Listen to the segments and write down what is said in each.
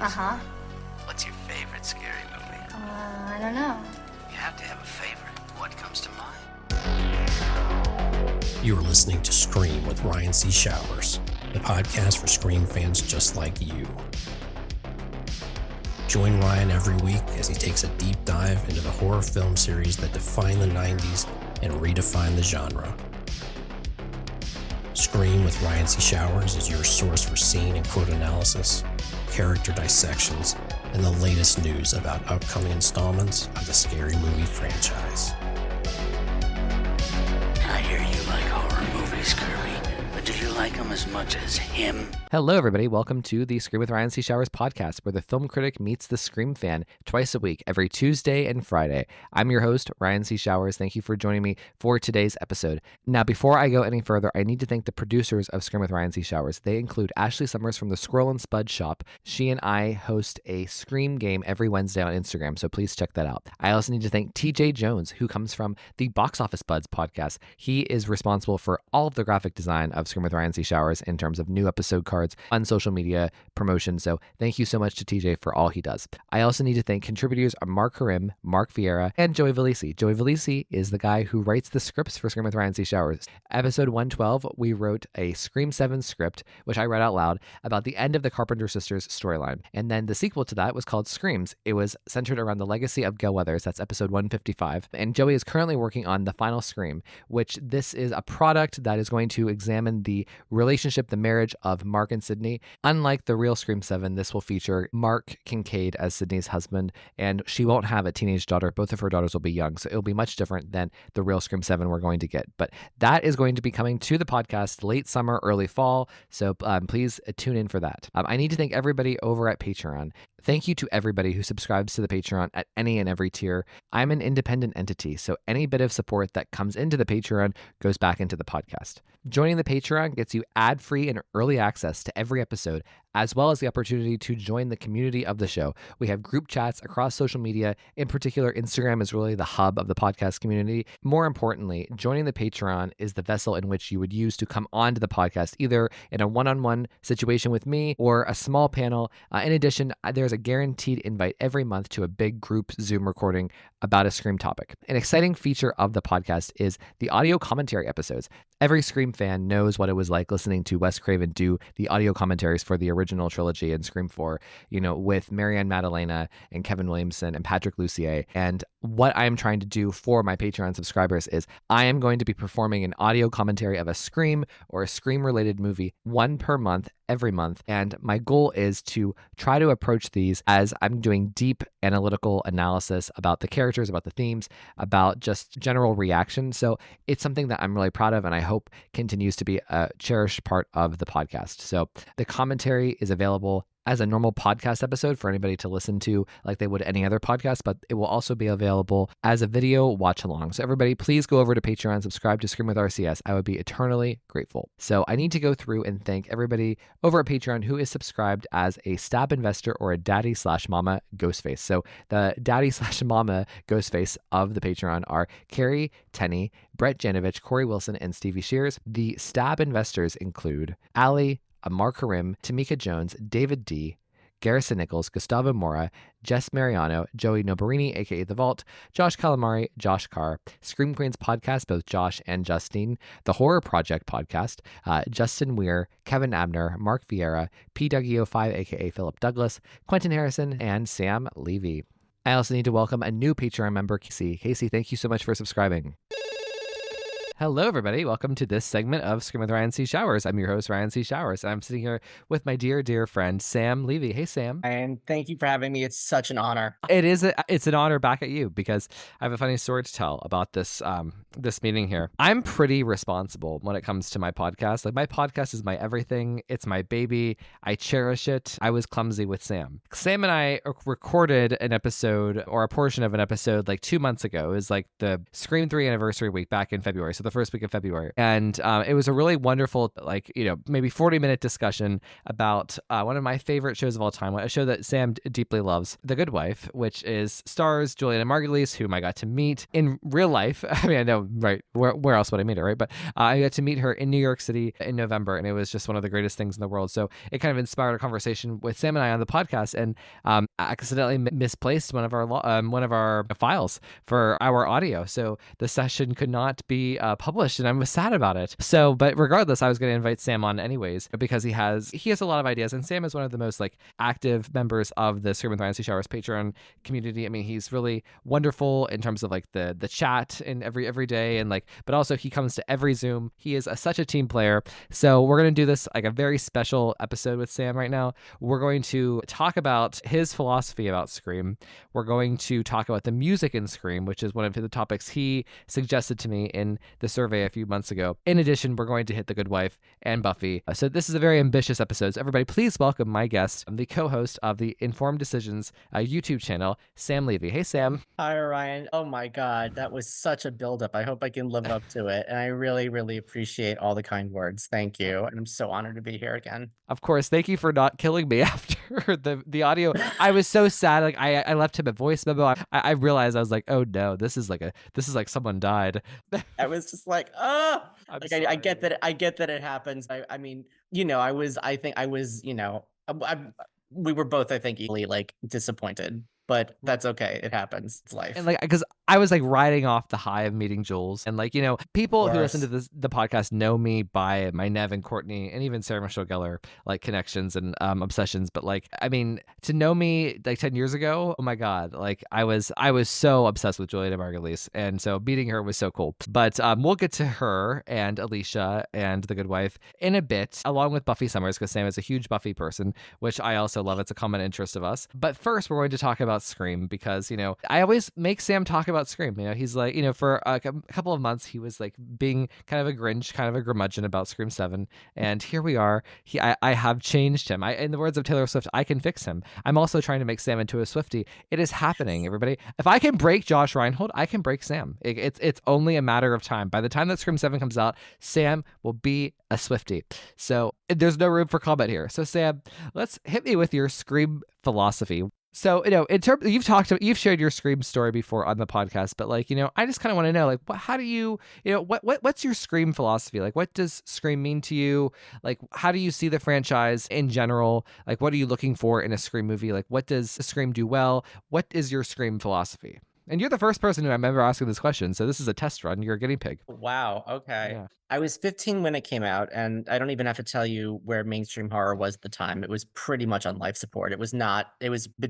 Uh-huh. What's your favorite scary movie? I don't know. You have to have a favorite. What comes to mind? You are listening to Scream with Ryan C. Showers, the podcast for Scream fans just like you. Join Ryan every week as he takes a deep dive into the horror film series that defined the 90s and redefined the genre. Scream with Ryan C. Showers is your source for scene and quote analysis, character dissections, and the latest news about upcoming installments of the Scary Movie franchise. I hear you like horror movies, Kirby, but do you like them as much as him? Hello, everybody. Welcome to the Scream with Ryan C. Showers podcast, where the film critic meets the Scream fan twice a week, every Tuesday and Friday. I'm your host, Ryan C. Showers. Thank you for joining me for today's episode. Now, before I go any further, I need to thank the producers of Scream with Ryan C. Showers. They include Ashley Summers from the Squirrel and Spud Shop. She and I host a Scream game every Wednesday on Instagram, so please check that out. I also need to thank TJ Jones, who comes from the Box Office Buds podcast. He is responsible for all of the graphic design of Scream with Ryan C. Showers in terms of new episode cards on social media promotion. So thank you so much to TJ for all he does. I also need to thank contributors Mark Karim, Mark Vieira, and Joey Valisi. Joey Valisi is the guy who writes the scripts for Scream with Ryan C. Showers. Episode 112, we wrote a Scream 7 script, which I read out loud, about the end of the Carpenter sisters storyline. And then the sequel to that was called Screams. It was centered around the legacy of Gail Weathers. That's episode 155. And Joey is currently working on The Final Scream, which this is a product that is going to examine the relationship, the marriage of Mark and Sydney. Unlike the real Scream 7, this will feature Mark Kincaid as Sydney's husband, and she won't have a teenage daughter. Both of her daughters will be young, so it'll be much different than the real Scream 7 we're going to get. But that is going to be coming to the podcast late summer, early fall, so please tune in for that. I need to thank everybody over at Patreon. Thank you to everybody who subscribes to the Patreon at any and every tier. I'm an independent entity, so any bit of support that comes into the Patreon goes back into the podcast. Joining the Patreon gets you ad-free and early access to every episode, as well as the opportunity to join the community of the show. We have group chats across social media. In particular, Instagram is really the hub of the podcast community. More importantly, joining the Patreon is the vessel in which you would use to come onto the podcast, either in a one-on-one situation with me or a small panel. In addition, there's a guaranteed invite every month to a big group Zoom recording about a Scream topic. An exciting feature of the podcast is the audio commentary episodes. Every Scream fan knows what it was like listening to Wes Craven do the audio commentaries for the original trilogy and Scream 4, with Marianne Maddalena and Kevin Williamson and Patrick Lussier. And what I'm trying to do for my Patreon subscribers is I am going to be performing an audio commentary of a Scream or a Scream-related movie, one per month, every month. And my goal is to try to approach these as I'm doing deep analytical analysis about the characters, about the themes, about just general reaction. So it's something that I'm really proud of and I hope continues to be a cherished part of the podcast. So the commentary is available as a normal podcast episode for anybody to listen to like they would any other podcast, but it will also be available as a video watch along. So everybody, please go over to Patreon, subscribe to Scream with RCS. I would be eternally grateful. So I need to go through and thank everybody over at Patreon who is subscribed as a stab investor or a daddy/mama Ghostface. So the daddy/mama Ghostface of the Patreon are Carrie Tenney, Brett Janovich, Corey Wilson, and Stevie Shears. The stab investors include Allie, Mark Karim, Tamika Jones, David D., Garrison Nichols, Gustavo Mora, Jess Mariano, Joey Nobarini, aka The Vault, Josh Calamari, Josh Carr, Scream Queens podcast, both Josh and Justine, The Horror Project podcast, Justin Weir, Kevin Abner, Mark Vieira, PWO5, aka Philip Douglas, Quentin Harrison, and Sam Levy. I also need to welcome a new Patreon member, Casey. Casey, thank you so much for subscribing. Hello, everybody. Welcome to this segment of Scream with Ryan C. Showers. I'm your host, Ryan C. Showers, and I'm sitting here with my dear, dear friend, Sam Levy. Hey, Sam. And thank you for having me. It's such an honor. It's an honor back at you because I have a funny story to tell about this meeting here. I'm pretty responsible when it comes to my podcast. Like, my podcast is my everything. It's my baby. I cherish it. I was clumsy with Sam. Sam and I recorded an episode or a portion of an episode like 2 months ago. It was like the Scream 3 anniversary week back in February. So the first week of February. And it was a really wonderful, like, maybe 40-minute discussion about one of my favorite shows of all time, a show that Sam deeply loves, The Good Wife, which stars Juliana Margulies, whom I got to meet in real life. I mean, I know, right? Where else would I meet her, right? But I got to meet her in New York City in November, and it was just one of the greatest things in the world. So it kind of inspired a conversation with Sam and I on the podcast, and I accidentally misplaced one of our files for our audio, so the session could not be published, and I was sad about it. So, but regardless, I was going to invite Sam on anyways because he has a lot of ideas, and Sam is one of the most like active members of the Scream with Ryan C. Showers Patreon community. I mean, he's really wonderful in terms of like the chat in every day, and like, but also he comes to every Zoom. He is such a team player. So we're going to do this like a very special episode with Sam right now. We're going to talk about his philosophy about Scream. We're going to talk about the music in Scream, which is one of the topics he suggested to me in the survey a few months ago. In addition, we're going to hit The Good Wife and Buffy. So this is a very ambitious episode. So everybody, please welcome my guest, the co-host of the Informed Decisions YouTube channel, Sam Levy. Hey, Sam. Hi, Ryan. Oh my God, that was such a buildup. I hope I can live up to it. And I really, really appreciate all the kind words. Thank you. And I'm so honored to be here again. Of course, thank you for not killing me after the audio. I was so sad. Like I left him a voice memo. I realized I was like, oh no, this is like someone died. I was just like, oh, I'm like sorry. I get that. I get that it happens. I mean, I think I was, we were both, I think, equally like disappointed, but that's okay. It happens. It's life. And like, because I was like riding off the high of meeting Jules, and like, people who listen to the podcast know me by my Nev and Courtney and even Sarah Michelle Gellar like connections and obsessions. But like, I mean, to know me like 10 years ago, oh my God, like I was so obsessed with Juliana Margulies, and so meeting her was so cool. But we'll get to her and Alicia and The Good Wife in a bit, along with Buffy Summers, because Sam is a huge Buffy person, which I also love. It's a common interest of us. But first, we're going to talk about Scream because I always make Sam talk about Scream. He's like, for a couple of months he was like being kind of a Grinch, kind of a curmudgeon about Scream 7, and here we are. I have changed him. In the words of Taylor Swift, I can fix him. I'm also trying to make Sam into a Swiftie. It is happening, everybody. If I can break Josh Reinhold, I can break Sam. It's only a matter of time. By the time that Scream 7 comes out, Sam will be a Swiftie. So there's no room for comment here. So Sam, let's hit me with your Scream philosophy. So, in terms, you've shared your Scream story before on the podcast, but like, I just kind of want to know, like, how do you, what's your Scream philosophy? Like, what does Scream mean to you? Like, how do you see the franchise in general? Like, what are you looking for in a Scream movie? Like, what does Scream do well? What is your Scream philosophy? And you're the first person who I remember asking this question, so this is a test run. You're a guinea pig. Wow. Okay. Yeah. I was 15 when it came out, and I don't even have to tell you where mainstream horror was at the time. It was pretty much on life support. It was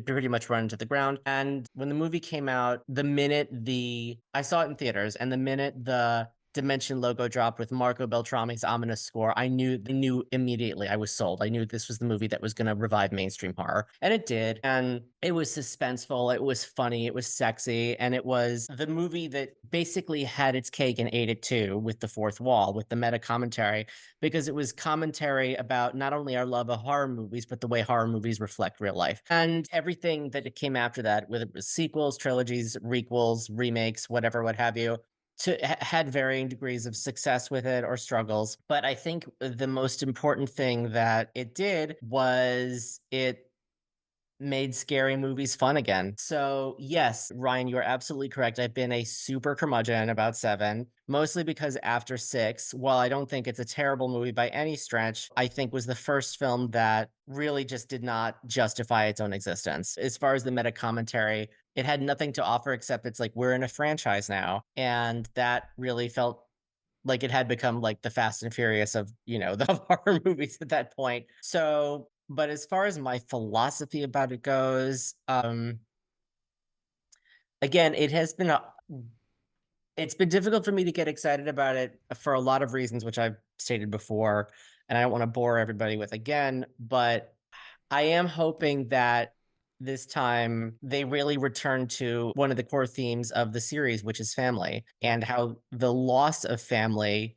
pretty much run to the ground. And when the movie came out, I saw it in theaters, and the minute the Dimension logo dropped with Marco Beltrami's ominous score, I knew immediately. I was sold. I knew this was the movie that was going to revive mainstream horror. And it did. And it was suspenseful. It was funny. It was sexy. And it was the movie that basically had its cake and ate it too, with the fourth wall, with the meta commentary, because it was commentary about not only our love of horror movies, but the way horror movies reflect real life. And everything that it came after that, whether it was sequels, trilogies, requels, remakes, whatever, what have you, had varying degrees of success with it or struggles. But I think the most important thing that it did was it made scary movies fun again. So yes, Ryan, you are absolutely correct. I've been a super curmudgeon about 7, mostly because after 6, while I don't think it's a terrible movie by any stretch, I think was the first film that really just did not justify its own existence. As far as the meta commentary, it had nothing to offer except it's like, we're in a franchise now. And that really felt like it had become like the Fast and Furious of, the horror movies at that point. So, but as far as my philosophy about it goes, again, it's been difficult for me to get excited about it for a lot of reasons, which I've stated before, and I don't want to bore everybody with again, but I am hoping that this time they really return to one of the core themes of the series, which is family, and how the loss of family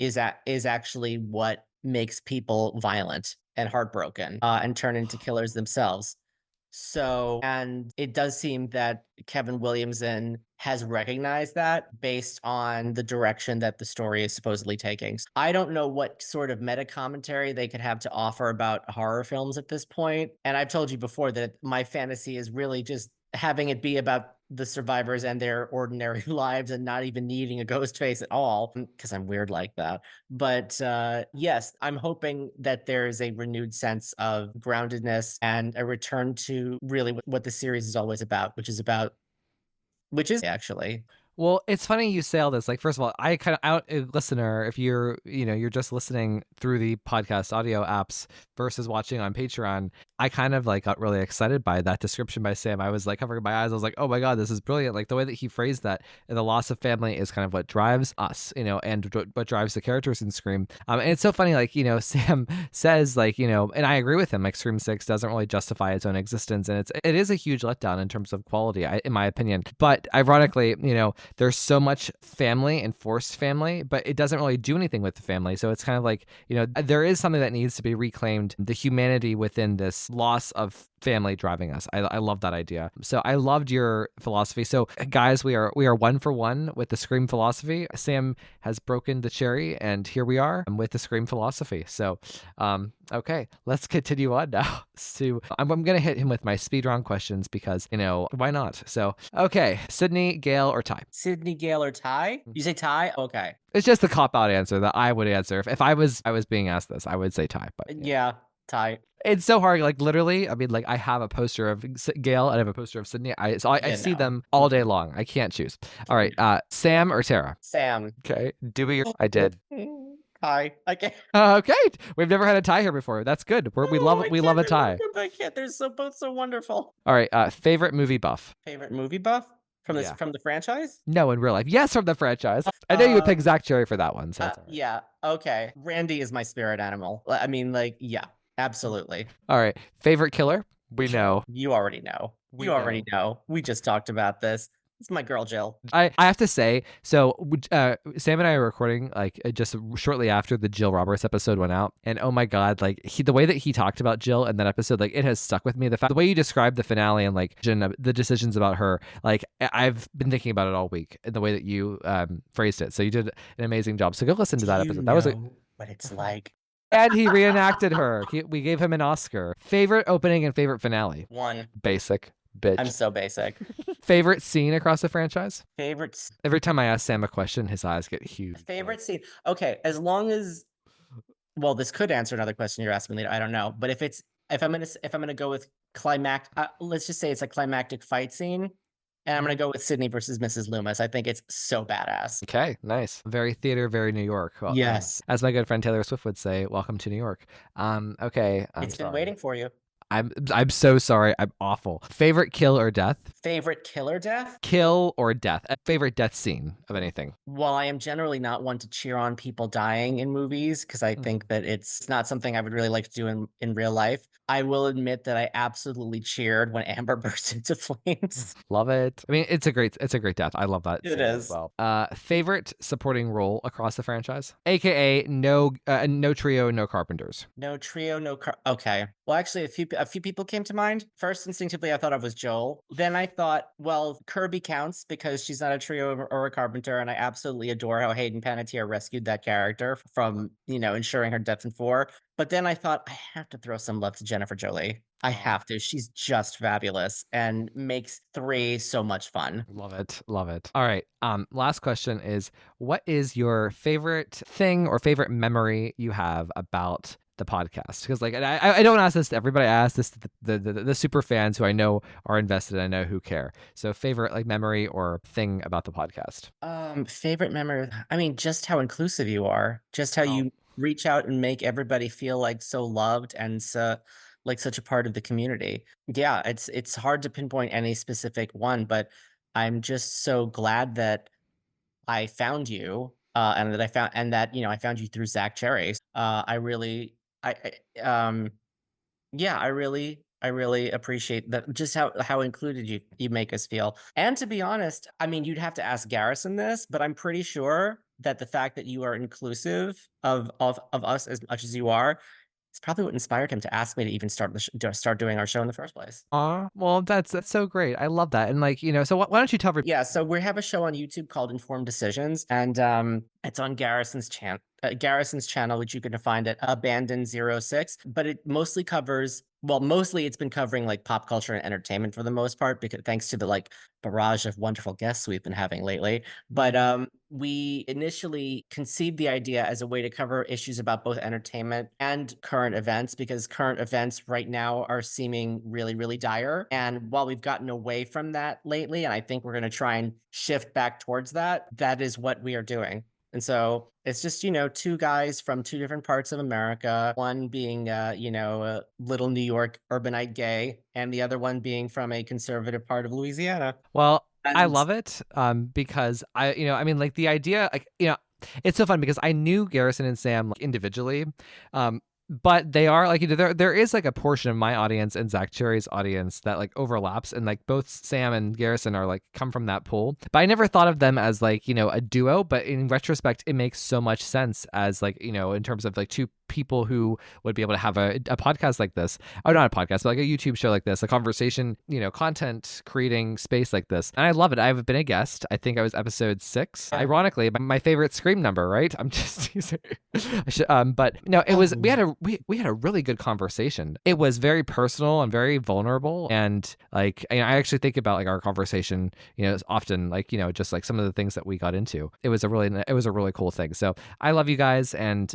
is actually what makes people violent and heartbroken, and turn into killers themselves. So, and it does seem that Kevin Williamson has recognized that based on the direction that the story is supposedly taking. I don't know what sort of meta commentary they could have to offer about horror films at this point. And I've told you before that my fantasy is really just having it be about the survivors and their ordinary lives and not even needing a ghost face at all, because I'm weird like that. But yes, I'm hoping that there's a renewed sense of groundedness and a return to really what the series is always about, which is actually. Well, it's funny you say all this. Like, first of all, I kind of out a listener, if you're just listening through the podcast audio apps versus watching on Patreon, I kind of like got really excited by that description by Sam. I was like covering my eyes. I was like, oh my God, this is brilliant. Like the way that he phrased that, and the loss of family is kind of what drives us, and what drives the characters in Scream. And it's so funny, like, Sam says, like, and I agree with him, like Scream 6 doesn't really justify its own existence. And it is a huge letdown in terms of quality, in my opinion. But ironically, there's so much family and forced family, but it doesn't really do anything with the family. So it's kind of like, there is something that needs to be reclaimed, the humanity within this loss of family driving us. I love that idea. So I loved your philosophy. So guys, we are 1-for-1 with the Scream philosophy. Sam has broken the cherry, and here we are with the Scream philosophy. So okay, let's continue on now. So I'm gonna hit him with my speed round questions because why not? So okay, Sydney, Gail, or Ty? Sydney, Gale, or Ty? You say Ty? Okay. It's just the cop out answer that I would answer if I was being asked this. I would say Ty, but Yeah, Ty. it's so hard. Like literally, I mean, like I have a poster of Gail and I have a poster of Sydney. I see them all day long. I can't choose. All right, Sam or Tara? Sam. Okay, I did. Ty. I can't. Okay, we've never had a tie here before. That's good. We love a tie. I can't. They're both so wonderful. All right, favorite movie buff? Favorite movie buff from this Yeah. from the franchise? No, in real life. Yes, from the franchise. I know you would pick Zach Cherry for that one. So that's all right. Yeah. Okay. Randy is my spirit animal. I mean, like, yeah, absolutely. All right, favorite killer? We know. You already know. You already know. We just talked about this. It's my girl Jill. I have to say, so Sam and I were recording like just shortly after the Jill Roberts episode went out, and oh my God, like the way that he talked about Jill in that episode, like it has stuck with me. The way you described the finale and like the decisions about her, like I've been thinking about it all week, and the way that you phrased it. So you did an amazing job. So go listen to that episode. That was what it's like. And he reenacted her. We gave him an Oscar. Favorite opening and favorite finale? One. Basic. Bitch. I'm so basic. Favorite scene across the franchise? Favorites. Every time I ask Sam a question, his eyes get huge. Favorite scene. Okay, as long as, well, this could answer another question you're asking me later. I don't know, but if I'm gonna go with let's just say it's a climactic fight scene, and I'm gonna go with Sydney versus Mrs. Loomis. I think it's so badass. Okay, nice. Very theater, very New York. Well, Yes. As my good friend Taylor Swift would say, welcome to New York. Okay. It's been waiting for you. I'm so sorry. I'm awful. Favorite kill or death? Favorite killer death? Kill or death? Favorite death scene of anything? While I am generally not one to cheer on people dying in movies, because I think that it's not something I would really like to do in real life, I will admit that I absolutely cheered when Amber burst into flames. Love it. I mean, it's a great death. I love that. It scene as is. well. Favorite supporting role across the franchise? AKA no trio, no carpenters. No trio, okay. Well, actually, a few people came to mind. First, instinctively, I thought it was Joel. Then I thought, well, Kirby counts because she's not a trio or a carpenter, and I absolutely adore how Hayden Panettiere rescued that character from, ensuring her death in 4. But then I thought, I have to throw some love to Jennifer Jolie. I have to. She's just fabulous and makes 3 so much fun. Love it. Love it. All right. Last question is, what is your favorite thing or favorite memory you have about the podcast? Because like I don't ask this to everybody. I ask this to the super fans who I know are invested. I know who care. So favorite like memory or thing about the podcast? Favorite memory. I mean, just how inclusive you are. Just how you reach out and make everybody feel like so loved and so like such a part of the community. Yeah, it's hard to pinpoint any specific one, but I'm just so glad that I found you, and that I found you through Zach Cherry. I really, yeah, I really appreciate that. Just how included you make us feel. And to be honest, I mean, you'd have to ask Garrison this, but I'm pretty sure that the fact that you are inclusive of us as much as you are It's probably what inspired him to ask me to even start doing our show in the first place. Well, that's so great. I love that. And like, so why don't you tell Yeah, so we have a show on YouTube called Informed Decisions, and it's on Garrison's channel, which you can find at Abandon06. But it mostly covers, well, mostly it's been covering like pop culture and entertainment for the most part, because thanks to the like barrage of wonderful guests we've been having lately. But we initially conceived the idea as a way to cover issues about both entertainment and current events, because current events right now are seeming really, really dire. And while we've gotten away from that lately, and I think we're going to try and shift back towards that, that is what we are doing. And so it's just, two guys from two different parts of America, one being, a little New York urbanite gay, and the other one being from a conservative part of Louisiana. Well, I And love it because I mean, like the idea, like, it's so fun because I knew Garrison and Sam like, individually, but they are like, there is like a portion of my audience and Zach Cherry's audience that like overlaps, and like both Sam and Garrison are like come from that pool. But I never thought of them as like, a duo, but in retrospect, it makes so much sense as like, in terms of like two people who would be able to have a podcast like this, or not a podcast, but like a YouTube show like this, a conversation, content creating space like this. And I love it. I've been a guest. I think I was episode 6. Yeah. Ironically, my favorite Scream number, right? I'm just teasing. But no, it was, we had a really good conversation. It was very personal and very vulnerable. And like, I actually think about like our conversation, often like, just like some of the things that we got into. It was a really cool thing. So I love you guys, and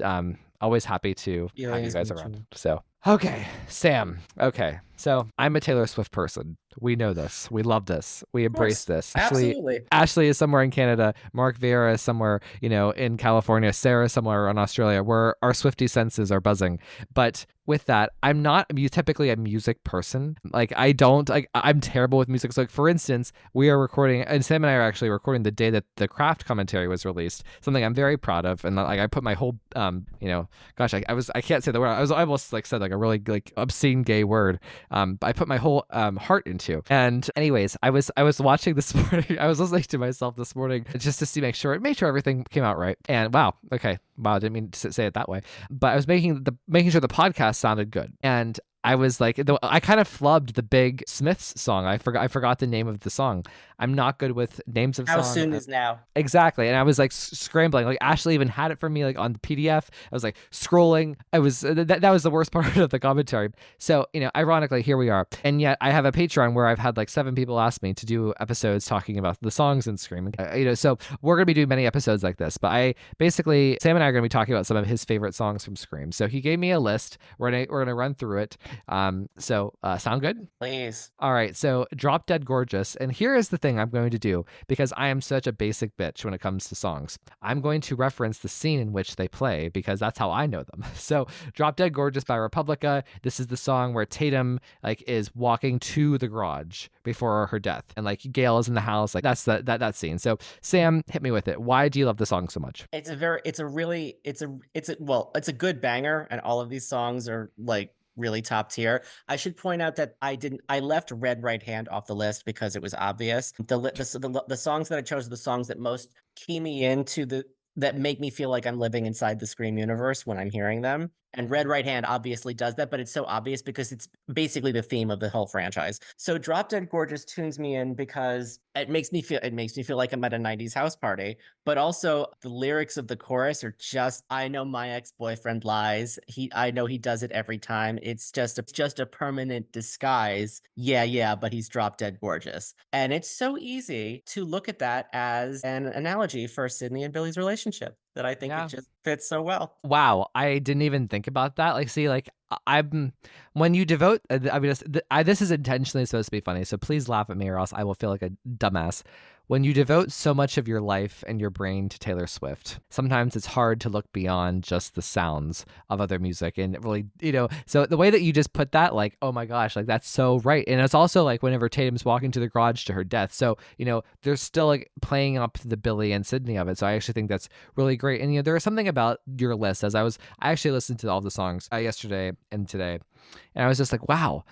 always happy to have you guys around. So, okay, Sam. Okay, so I'm a Taylor Swift person. We know this. We love this. We embrace this. Absolutely. Ashley is somewhere in Canada. Mark Vieira is somewhere, in California. Sarah somewhere in Australia, where our Swiftie senses are buzzing. But with that, I'm not typically a music person. Like I'm terrible with music. So like, for instance, we are recording, and Sam and I are actually recording the day that the Craft commentary was released. Something I'm very proud of, and like I put my whole, gosh, I can't say the word. I almost like said like a really like obscene gay word. But I put my whole heart into. And anyways, I was watching this morning. I was listening to myself this morning just to make sure everything came out right. And wow, I didn't mean to say it that way, but I was making sure the podcast sounded good. And I was like, I kind of flubbed the Big Smiths song. I forgot the name of the song. I'm not good with names of songs. How soon is now? Exactly. And I was like scrambling. Like Ashley even had it for me like on the PDF. I was like scrolling. I was that was the worst part of the commentary. So, ironically, here we are. And yet I have a Patreon where I've had like 7 people ask me to do episodes talking about the songs in Scream. So we're going to be doing many episodes like this. But Sam and I are going to be talking about some of his favorite songs from Scream. So he gave me a list. We're going to run through it. Sound good? Please. All right. So Drop Dead Gorgeous. And here is the thing I'm going to do, because I am such a basic bitch when it comes to songs. I'm going to reference the scene in which they play, because that's how I know them. So Drop Dead Gorgeous by Republica. This is the song where Tatum like is walking to the garage before her death, and like Gail is in the house. Like that's that scene. So Sam, hit me with it. Why do you love the song so much? It's a good banger, and all of these songs are like really top tier. I should point out that I left Red Right Hand off the list because it was obvious. The songs that I chose are the songs that most key me into that make me feel like I'm living inside the Scream universe when I'm hearing them. And Red Right Hand obviously does that, but it's so obvious because it's basically the theme of the whole franchise. So Drop Dead Gorgeous tunes me in because it makes me feel like I'm at a 90s house party. But also the lyrics of the chorus are just, I know my ex-boyfriend lies. I know he does it every time. It's just a permanent disguise. Yeah, but he's drop dead gorgeous. And it's so easy to look at that as an analogy for Sydney and Billy's relationship that I think it just fits so well. Wow, I didn't even think about that. Like, see, like when you devote, this is intentionally supposed to be funny, so please laugh at me or else I will feel like a dumbass. When you devote so much of your life and your brain to Taylor Swift, sometimes it's hard to look beyond just the sounds of other music. And really, so the way that you just put that, like, oh my gosh, like that's so right. And it's also like whenever Tatum's walking to the garage to her death. So, there's still like playing up the Billy and Sydney of it. So I actually think that's really great. And, there is something about your list I actually listened to all the songs yesterday and today. And I was just like, wow,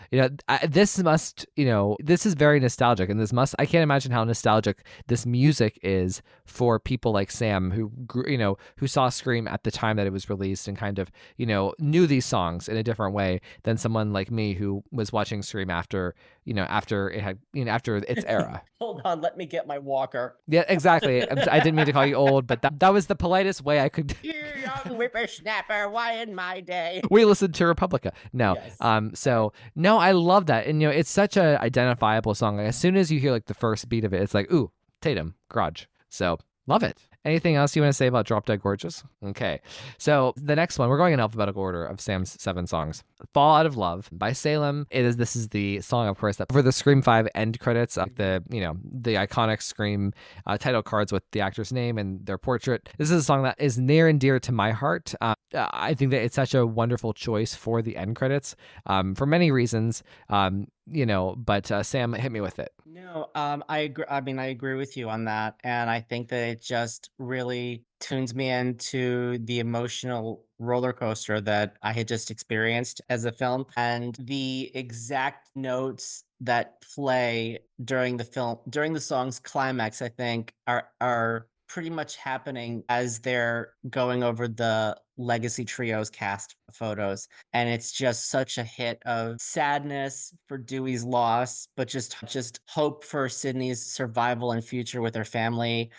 this must, this is very nostalgic. And I can't imagine how nostalgic this music is for people like Sam who grew, who saw Scream at the time that it was released and kind of, knew these songs in a different way than someone like me who was watching Scream after, after it had, after its era. Hold on, let me get my walker. Yeah, exactly. I didn't mean to call you old, but that was the politest way I could. You young whippersnapper, why in my day? We listened to Republica. No. Yes. So no, I love that. And it's such a identifiable song. Like, as soon as you hear like the first beat of it, it's like, ooh, Tatum, Garage. So love it. Anything else you want to say about Drop Dead Gorgeous? Okay. So the next one, we're going in alphabetical order of Sam's 7 songs. Fall Out of Love by Salem. This is the song, of course, that for the Scream 5 end credits, the iconic Scream title cards with the actor's name and their portrait. This is a song that is near and dear to my heart. I think that it's such a wonderful choice for the end credits for many reasons. But Sam, hit me with it. No, I agree. I mean, I agree with you on that, and I think that it just really tunes me into the emotional roller coaster that I had just experienced as a film, and the exact notes that play during the song's climax, I think, are pretty much happening as they're going over the Legacy Trio's cast photos. And it's just such a hit of sadness for Dewey's loss, but just hope for Sydney's survival and future with her family,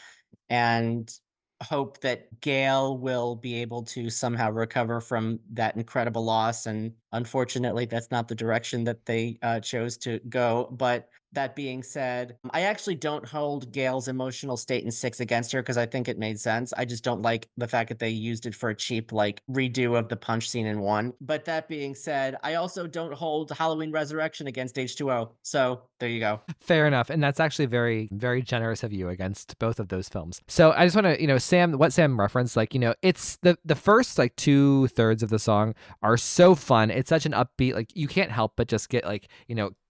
and hope that Gail will be able to somehow recover from that incredible loss. And unfortunately, that's not the direction that they chose to go. But that being said, I actually don't hold Gail's emotional state in 6 against her because I think it made sense. I just don't like the fact that they used it for a cheap redo of the punch scene in 1. But that being said, I also don't hold Halloween Resurrection against H2O. So there you go. Fair enough. And that's actually very, very generous of you against both of those films. So I just want to, what Sam referenced, it's the first 2/3 of the song are so fun. It's such an upbeat, you can't help but just get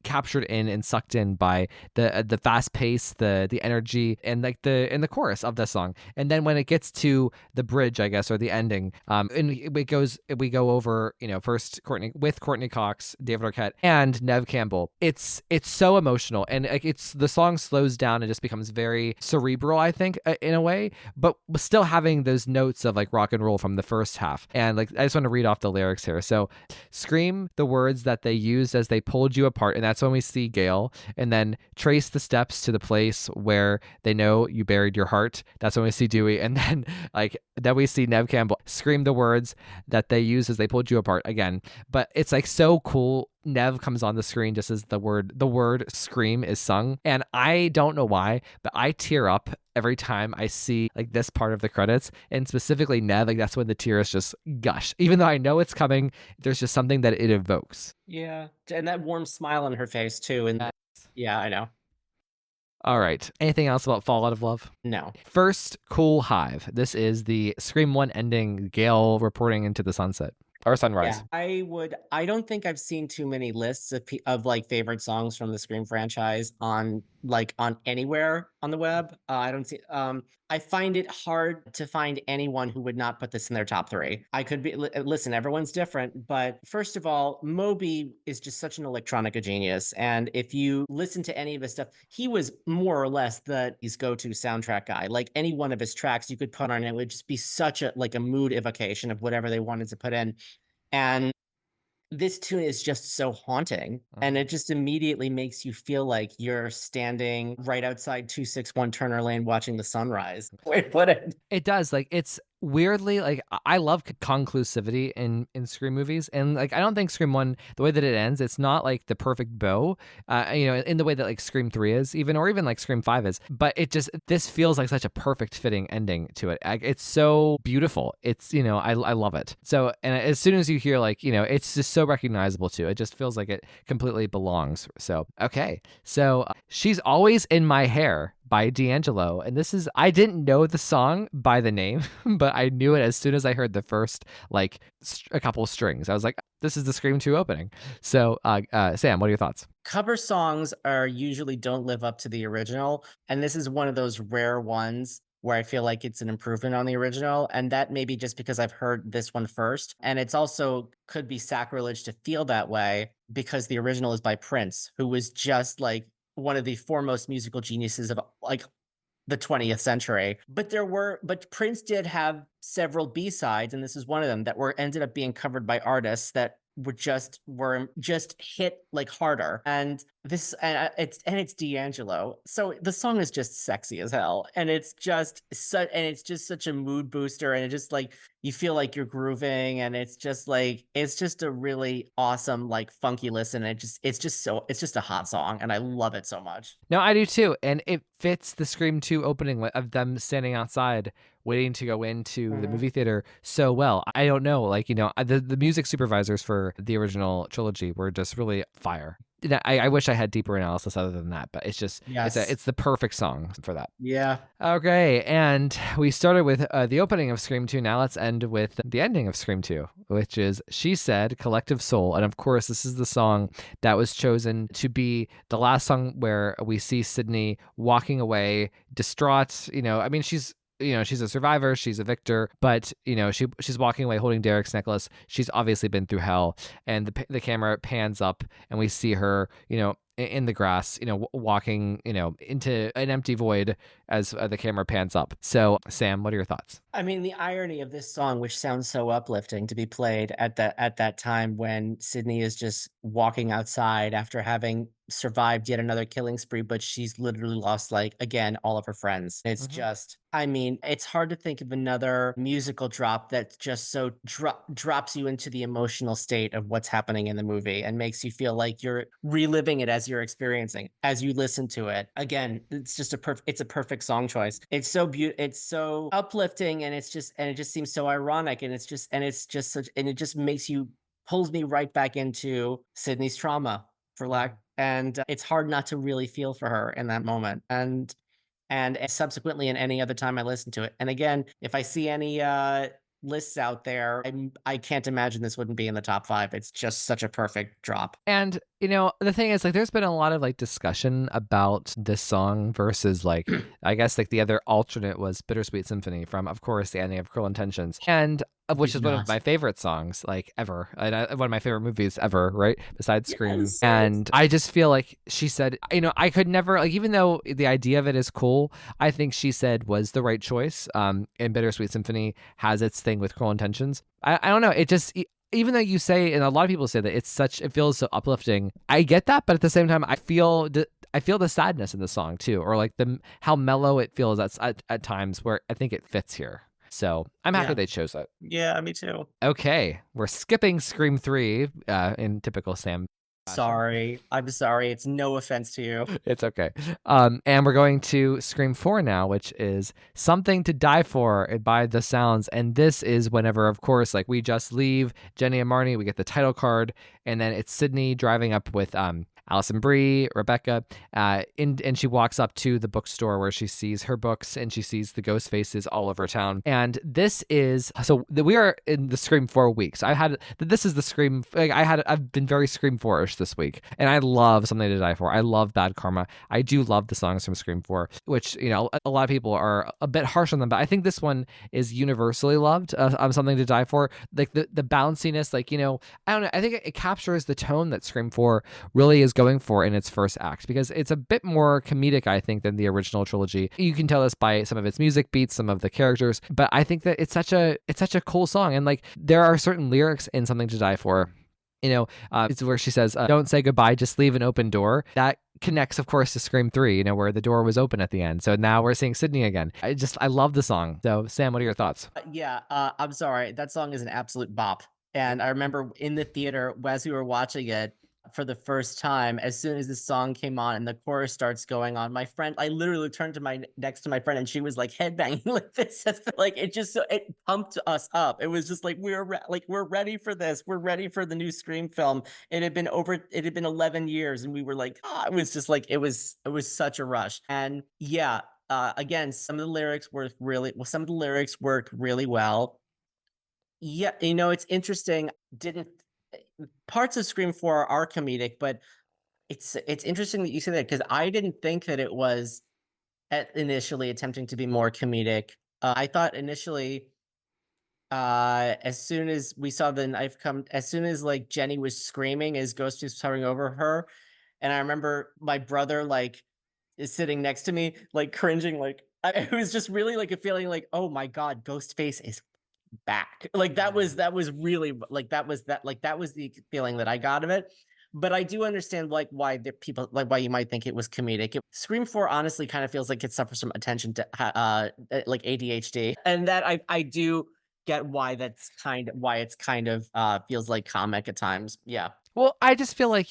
captured in and sucked in by the fast pace, the energy, and the chorus of the song. And then when it gets to the bridge, I guess, or the ending, and we go over, first Courtney Cox, David Arquette, and Neve Campbell. It's so emotional, and the song slows down and just becomes very cerebral, I think, in a way, but still having those notes of rock and roll from the first half. And I just want to read off the lyrics here. So, scream the words that they used as they pulled you apart, and that's when we see Gail. And then trace the steps to the place where they know you buried your heart. That's when we see Dewey. And then then we see Neve Campbell scream the words that they use as they pulled you apart again. But it's so cool. Neve comes on the screen just as the word scream is sung. And I don't know why, but I tear up every time I see this part of the credits, and specifically Neve, that's when the tears just gush. Even though I know it's coming, there's just something that it evokes. Yeah. And that warm smile on her face too. And yeah, I know. All right. Anything else about Fall Out of Love? No. First, Cool Hive. This is the Scream 1 ending, Gail reporting into the sunset. Or sunrise. Yeah, I don't think I've seen too many lists of favorite songs from the Scream franchise on anywhere on the web. I don't see. I find it hard to find anyone who would not put this in their top 3. I could be listen. Everyone's different, but first of all, Moby is just such an electronica genius, and if you listen to any of his stuff, he was more or less his go-to soundtrack guy. Any one of his tracks you could put on, it would just be such a mood evocation of whatever they wanted to put in. And this tune is just so haunting, and it just immediately makes you feel like you're standing right outside 261 Turner Lane watching the sunrise. Wait, put it. It does. It's weirdly I love conclusivity in Scream movies, and I don't think Scream 1, the way that it ends, it's not the perfect bow, in the way that Scream 3 is, or even Scream 5 is, but this feels like such a perfect fitting ending to it. It's so beautiful. It's I love it. So, and as soon as you hear it's just so recognizable too. It just feels like it completely belongs. So okay, so She's Always in My Hair by D'Angelo. And I didn't know the song by the name, but I knew it as soon as I heard the first, a couple strings. I was like, this is the Scream 2 opening. So, Sam, what are your thoughts? Cover songs usually don't live up to the original, and this is one of those rare ones where I feel like it's an improvement on the original. And that may be just because I've heard this one first. And it's also could be sacrilege to feel that way because the original is by Prince, who was just like one of the foremost musical geniuses of like the 20th century. But Prince did have several B-sides, and this is one of them that were ended up being covered by artists that were just hit like harder. And it's D'Angelo. So the song is just sexy as hell. And it's just such a mood booster. And it just like you feel like you're grooving, and it's just a really awesome, like funky listen. It's just a hot song, and I love it so much. No, I do too. And it fits the Scream 2 opening of them standing outside waiting to go into the movie theater so well. I don't know, like, the music supervisors for the original trilogy were just really fire. I wish I had deeper analysis other than that, but Yes. it's the perfect song for that. Yeah. Okay, and we started with the opening of Scream 2. Now let's end with the ending of Scream 2, which is She Said, Collective Soul. And of course, this is the song that was chosen to be the last song where we see Sydney walking away, distraught. I mean, she's a survivor, she's a victor, but she's walking away holding Derek's necklace. She's obviously been through hell, and the camera pans up and we see her, in the grass, walking, into an empty void as the camera pans up. So, Sam, what are your thoughts? I mean, the irony of this song, which sounds so uplifting to be played at that time when Sydney is just walking outside after having survived yet another killing spree, but she's literally lost, like, again, all of her friends. It's just, I mean, it's hard to think of another musical drop that just so drops you into the emotional state of what's happening in the movie and makes you feel like you're reliving it as you're experiencing as you listen to it. Again, it's a perfect song choice. It's so uplifting, and it just seems so ironic, and it just makes you pulls me right back into Sydney's trauma for lack and it's hard not to really feel for her in that moment. And subsequently in any other time I listen to it. And again, if I see any lists out there, I can't imagine this wouldn't be in the top 5. It's just such a perfect drop. And the thing is, like, there's been a lot of like discussion about this song versus like I guess like the other alternate was Bittersweet Symphony from, of course, the ending of Cruel Intentions, and which is one of Not. my favorite songs like ever, and one of my favorite movies ever, right? Besides Scream. Yes. And I just feel like She Said, I could never, like, even though the idea of it is cool, I think She Said was the right choice. And Bittersweet Symphony has its thing with Cruel Intentions. I don't know. It just, even though you say, and a lot of people say that it feels so uplifting. I get that, but at the same time, I feel the sadness in the song too, or like how mellow it feels at times, where I think it fits here. So I'm happy Yeah. they chose it. Yeah, me too. Okay, we're skipping Scream 3 in typical Sam. Sorry. I'm sorry. It's no offense to you. It's okay. And we're going to Scream 4 now, which is Something to Die For by The Sounds. And this is whenever, of course, like we just leave Jenny and Marnie, we get the title card, and then it's Sydney driving up with Allison Brie, Rebecca, and she walks up to the bookstore where she sees her books and she sees the ghost faces all over town. And this is, we are in the Scream 4 weeks. This is the Scream, like I've been very Scream 4-ish this week, and I love Something to Die For. I love Bad Karma. I do love the songs from Scream 4, which, a lot of people are a bit harsh on them, but I think this one is universally loved. Something to Die For. Like the bounciness, like, I don't know, I think it captures the tone that Scream 4 really is going for in its first act, because it's a bit more comedic, I think, than the original trilogy. You can tell this by some of its music beats, some of the characters, but I think that it's such a cool song. And like there are certain lyrics in Something to Die For, it's where she says, don't say goodbye, just leave an open door. That connects, of course, to Scream 3, where the door was open at the end. So now we're seeing Sydney again. I love the song. So Sam, what are your thoughts? I'm sorry. That song is an absolute bop. And I remember in the theater as we were watching it for the first time, as soon as this song came on and the chorus starts going on, I literally turned to next to my friend, and she was like headbanging like this. Like it pumped us up. It was just like we're ready for this. We're ready for the new Scream film. It had been 11 years, and we were like, it was just like it was such a rush. And yeah, again, some of the lyrics worked really well. Yeah, it's interesting. Didn't Parts of Scream 4 are comedic, but it's interesting that you say that because I didn't think that it was initially attempting to be more comedic. I thought initially, as soon as we saw the knife come, as soon as like Jenny was screaming as Ghost was hovering over her, and I remember my brother like is sitting next to me, like cringing, like it was just really like a feeling like, oh my god, Ghostface is back. Like that was really like that was the feeling that I got of it. But I do understand like why the people like why you might think it was comedic. Scream 4 honestly kind of feels like it suffers from attention to like ADHD. And that I do get why that's kind of why it's kind of feels like comic at times. Yeah. Well, I just feel like,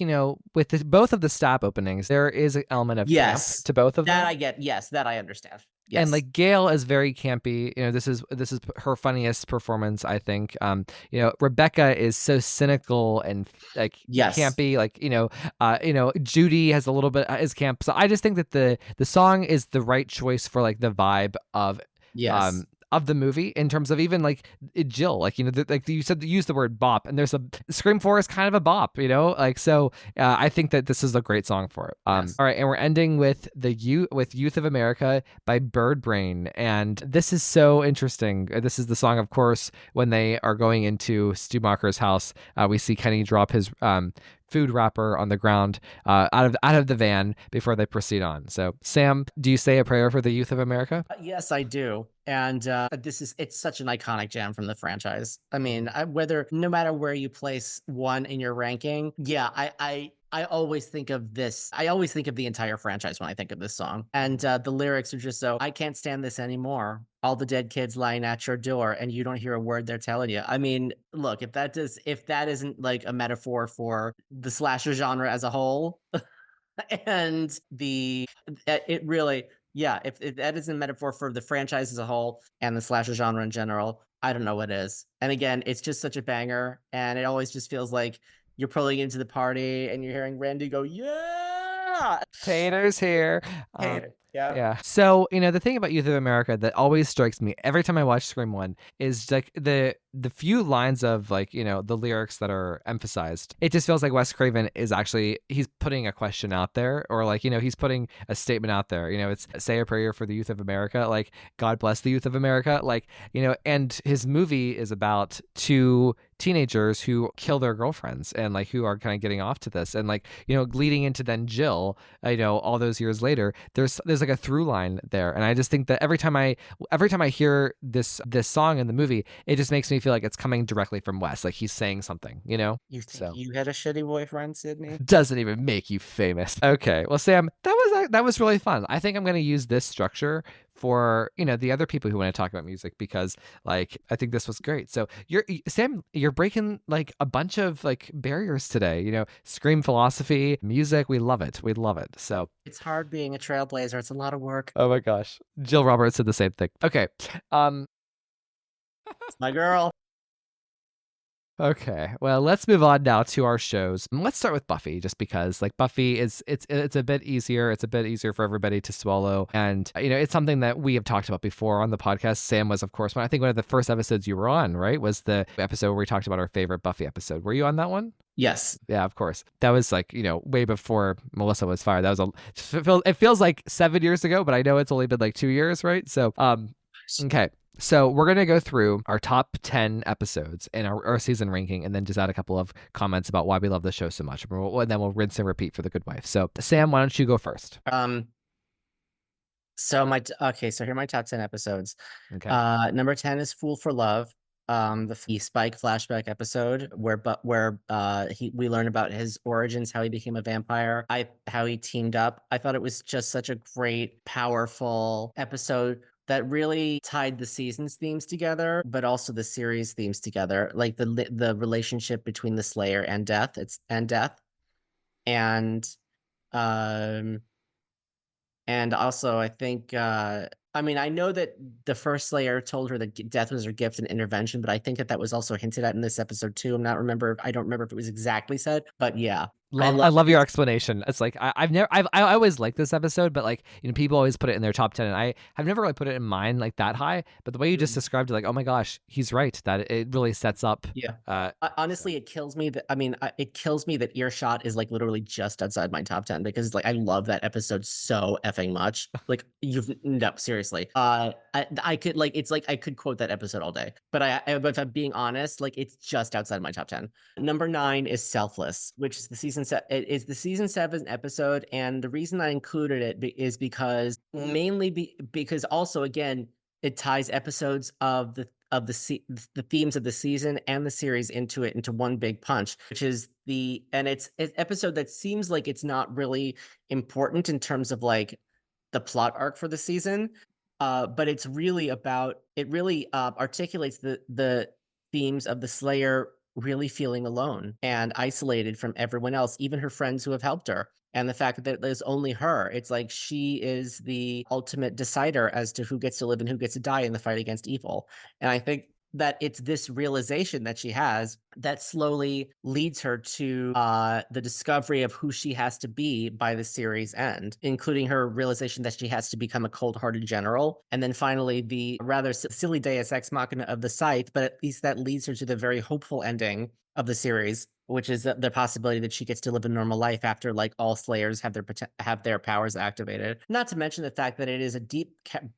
with both of the stop openings, there is an element of camp Yes. to both of That them. I get. Yes, that I understand. And Yes. like Gail is very campy. This is her funniest performance, I think. Rebecca is so cynical and like Yes. campy. Like Judy has a little bit is camp. So I just think that the song is the right choice for like the vibe Yes. of the movie in terms of even like Jill, like like you said, use the word bop, and there's a Scream 4 is kind of a bop, like so. I think that this is a great song for it. Yes. All right, and we're ending with Youth of America by Bird Brain, and this is so interesting. This is the song, of course, when they are going into Stumacher's house. We see Kenny drop his food wrapper on the ground out of the van before they proceed on. So, Sam, do you say a prayer for the youth of America? Yes, I do. And it's such an iconic jam from the franchise. I mean, no matter where you place one in your ranking, yeah, I always think of this. I always think of the entire franchise when I think of this song. And the lyrics are just so, I can't stand this anymore. All the dead kids lying at your door, and you don't hear a word they're telling you. I mean, look, if that isn't like a metaphor for the slasher genre as a whole, and it really, yeah, if that isn't a metaphor for the franchise as a whole and the slasher genre in general, I don't know what is. And again, it's just such a banger, and it always just feels like you're pulling into the party and you're hearing Randy go, "Yeah!" Taters here. Hate it. Yeah. Yeah. So, the thing about Youth of America that always strikes me every time I watch Scream 1 is like the few lines of like, the lyrics that are emphasized. It just feels like Wes Craven is actually, he's putting a question out there, or like, he's putting a statement out there. It's say a prayer for the youth of America, like God bless the youth of America, like, and his movie is about two teenagers who kill their girlfriends and like who are kind of getting off to this, and like leading into then Jill, all those years later, there's like a through line there. And I just think that every time I hear this song in the movie, it just makes me feel like it's coming directly from Wes, like he's saying something, You think so you had a shitty boyfriend, Sydney? doesn't even make you famous. Okay, well, Sam, that was really fun. I think I'm going to use this structure for the other people who want to talk about music, because like I think this was great. So Sam, you're breaking like a bunch of like barriers today. Scream philosophy, music, we love it. So It's hard being a trailblazer. It's a lot of work. oh my gosh, Jill Roberts said the same thing. Okay, It's my girl. Okay, well, let's move on now to our shows. Let's start with Buffy, just because like Buffy is it's a bit easier. It's a bit easier for everybody to swallow, and it's something that we have talked about before on the podcast. Sam was, of course, I think one of the first episodes you were on, right? Was the episode where we talked about our favorite Buffy episode. Were you on that one? Yes. Yeah, of course. That was like, way before Melissa was fired. That was it feels like 7 years ago, but I know it's only been like 2 years, right? So, okay. So we're going to go through our top 10 episodes in our season ranking, and then just add a couple of comments about why we love the show so much. And then we'll rinse and repeat for The Good Wife. So Sam, why don't you go first? So so here are my top 10 episodes. Okay. Number 10 is Fool for Love. The Spike flashback episode where we learn about his origins, how he became a vampire, how he teamed up. I thought it was just such a great, powerful episode that really tied the season's themes together, but also the series themes together, like the relationship between the Slayer and Death. Um, and also I think I mean, I know that the first Slayer told her that death was her gift and intervention, but I think that was also hinted at in this episode too. I don't remember if it was exactly said, but yeah. I love your explanation. It's like I always like this episode, but like people always put it in their top 10, and I have never really put it in mine like that high. But the way you just described it, like, oh my gosh, he's right, that it really sets up. Yeah. So. Honestly, it kills me that it kills me that Earshot is like literally just outside my top 10 because like I love that episode so effing much. Like no, seriously. I could like it's like I could quote that episode all day. But but if I'm being honest, like it's just outside my top 10. Number 9 is Selfless, which is it is the season 7 episode, and the reason I included it is because mainly because also again it ties episodes of the themes of the season and the series into one big punch, which is it's an episode that seems like it's not really important in terms of like the plot arc for the season, but it's really about it really articulates the themes of the Slayer really feeling alone and isolated from everyone else, even her friends who have helped her. And the fact that there's only her, it's like she is the ultimate decider as to who gets to live and who gets to die in the fight against evil. And I think that it's this realization that she has that slowly leads her to the discovery of who she has to be by the series end, including her realization that she has to become a cold-hearted general. And then finally, the rather silly deus ex machina of the Scythe, but at least that leads her to the very hopeful ending of the series, which is the possibility that she gets to live a normal life after like all Slayers have their powers activated. Not to mention the fact that it is a deep character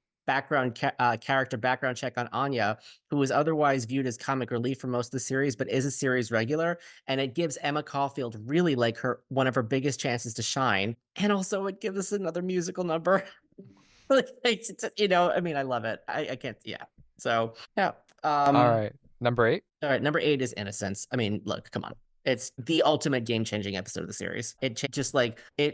background check on Anya, who was otherwise viewed as comic relief for most of the series, but is a series regular, and it gives Emma Caulfield really like one of her biggest chances to shine, and also it gives us another musical number. Like, I mean, I love it. I can't, yeah. So yeah. All right, number 8. All right, number 8 is Innocence. I mean, look, come on. It's the ultimate game-changing episode of the series. It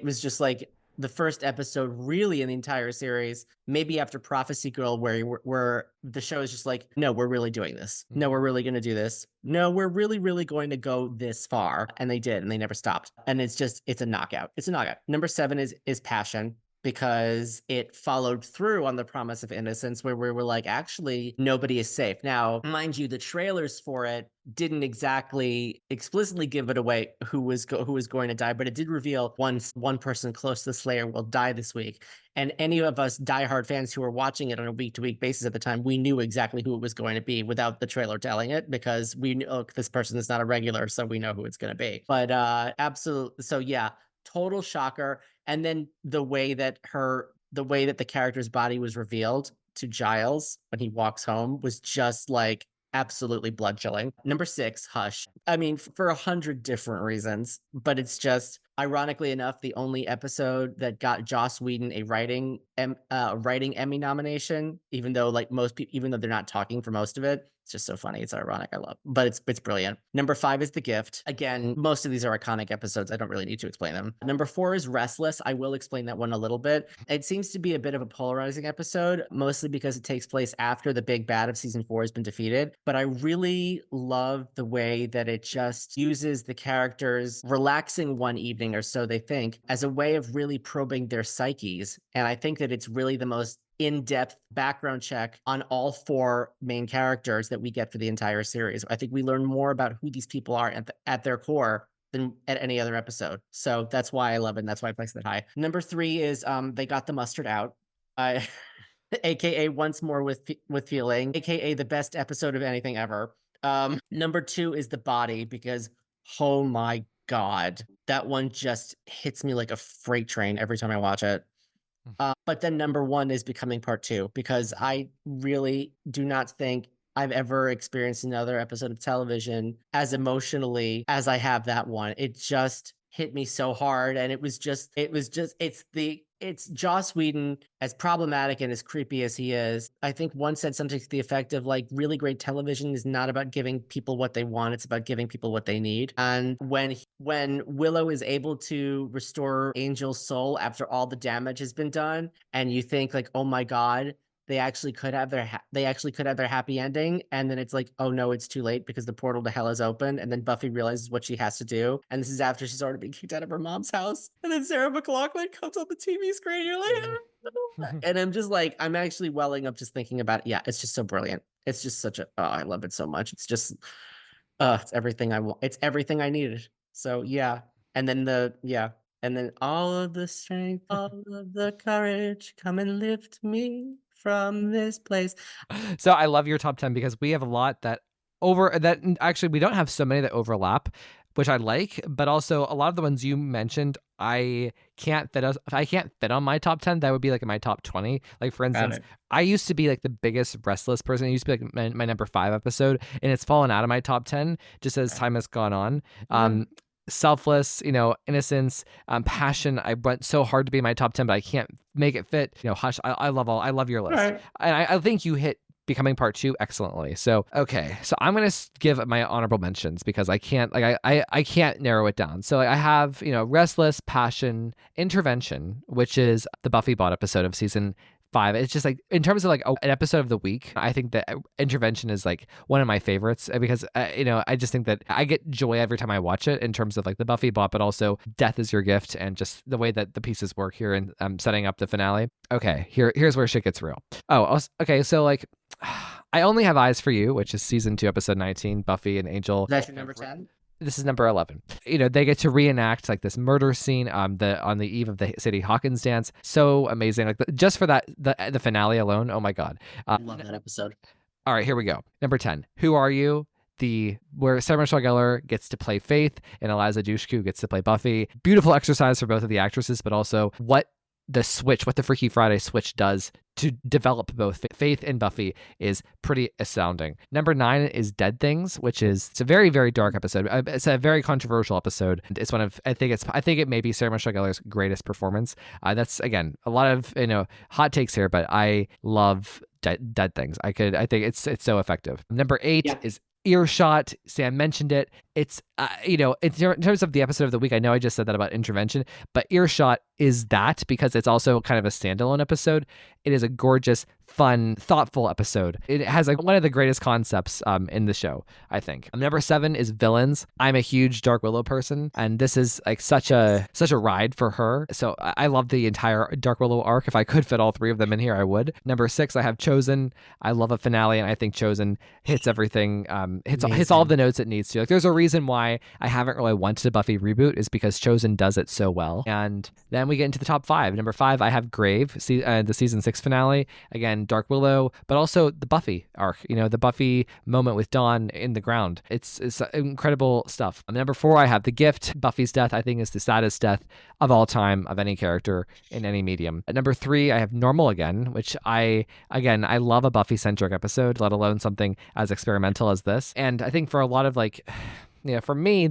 was just like the first episode really in the entire series, maybe after Prophecy Girl, where the show is just like, no, we're really doing this. No, we're really going to do this. No, we're really, really going to go this far. And they did, and they never stopped. And it's a knockout. It's a knockout. Number 7 is Passion, because it followed through on the promise of Innocence, where we were like, actually, nobody is safe. Now, mind you, the trailers for it didn't exactly explicitly give it away who was going to die, but it did reveal one person close to the Slayer will die this week. And any of us diehard fans who were watching it on a week-to-week basis at the time, we knew exactly who it was going to be without the trailer telling it, because we knew, oh, this person is not a regular, so we know who it's going to be. But absolutely, so yeah, total shocker. And then the way that the character's body was revealed to Giles when he walks home was just like absolutely blood chilling. Number 6, Hush. I mean, for 100 different reasons, but it's just ironically enough the only episode that got Joss Whedon a writing Emmy nomination, even though like most people, even though they're not talking for most of it. It's just so funny. It's ironic. I love, but it's brilliant. Number 5 is The Gift. Again, most of these are iconic episodes. I don't really need to explain them. Number 4 is Restless. I will explain that one a little bit. It seems to be a bit of a polarizing episode, mostly because it takes place after the big bad of season 4 has been defeated. But I really love the way that it just uses the characters relaxing one evening, or so they think, as a way of really probing their psyches. And I think that it's really the most in-depth background check on all 4 main characters that we get for the entire series. I think we learn more about who these people are at their core than at any other episode. So that's why I love it, and that's why I place it high. Number 3 is They Got the Mustard Out. AKA Once More with Feeling, AKA the best episode of anything ever. Number 2 is The Body, because oh my God, that one just hits me like a freight train every time I watch it. But then number 1 is Becoming Part 2, because I really do not think I've ever experienced another episode of television as emotionally as I have that one. It just hit me so hard, and it's Joss Whedon, as problematic and as creepy as he is. I think one said something to the effect of like, really great television is not about giving people what they want, it's about giving people what they need. And when Willow is able to restore Angel's soul after all the damage has been done, and you think like, oh my God, they actually could have their happy ending, and then it's like, oh no, it's too late because the portal to hell is open, and then Buffy realizes what she has to do, and this is after she's already been kicked out of her mom's house, and then Sarah McLachlan comes on the TV screen, you're like, and I'm just like, I'm actually welling up just thinking about it. Yeah, it's just so brilliant. It's just I love it so much. It's just, it's everything I want. It's everything I needed. So yeah. And then and then all of the strength, all of the courage, come and lift me from this place. So I love your top 10 because we have a lot actually we don't have so many that overlap, which I like, but also a lot of the ones you mentioned I can't fit on my top 10. That would be like in my top 20. Like for instance, it. I used to be like the biggest Restless person. It used to be like my number 5 episode, and it's fallen out of my top 10 just as time has gone on. Selfless, innocence, passion. I went so hard to be in my top 10, but I can't make it fit. Hush. I love your list. Right. And I think you hit Becoming Part 2 excellently. So, okay. So I'm going to give my honorable mentions because I can't, I can't narrow it down. So I have, Restless, Passion, Intervention, which is the Buffy bot episode of season 5. It's just like, in terms of like an episode of the week, I think that Intervention is like one of my favorites because, I just think that I get joy every time I watch it in terms of like the Buffy bot, but also Death is Your Gift and just the way that the pieces work here and setting up the finale. Okay, here's where shit gets real. Okay, so like, I Only Have Eyes for You, which is season 2, episode 19, Buffy and Angel. That's your number 10? This is number 11. They get to reenact like this murder scene on the eve of the Sadie Hawkins dance. So amazing. Like just for that, the finale alone. Oh my God. Love that episode. All right, here we go. Number 10. Who Are You? Where Sarah Michelle Gellar gets to play Faith and Eliza Dushku gets to play Buffy. Beautiful exercise for both of the actresses, but also what the Freaky Friday switch does to develop both Faith and Buffy is pretty astounding. Number 9 is Dead Things, which it's a very, very dark episode. It's a very controversial episode. It's one of, I think it may be Sarah Michelle Gellar's greatest performance. That's again, a lot of, hot takes here, but I love Dead Things. I think it's so effective. Number 8 is Earshot. Sam mentioned it. It's, in terms of the episode of the week, I know I just said that about Intervention, but Earshot is that because it's also kind of a standalone episode. It is a gorgeous, fun, thoughtful episode. It has like one of the greatest concepts in the show, I think. Number 7 is Villains. I'm a huge Dark Willow person, and this is like such a ride for her. So I love the entire Dark Willow arc. If I could fit all 3 of them in here, I would. Number 6, I have Chosen. I love a finale, and I think Chosen hits everything, hits all of the notes it needs to. Like, there's a reason why I haven't really wanted a Buffy reboot is because Chosen does it so well. And then we get into the top 5. Number 5, I have Grave, the season 6 finale. Again, Dark Willow, but also the Buffy arc, the Buffy moment with Dawn in the ground. It's incredible stuff. Number 4, I have The Gift. Buffy's death, I think, is the saddest death of all time of any character in any medium. At number 3, I have Normal Again, which I love a Buffy-centric episode, let alone something as experimental as this. And I think for a lot of for me,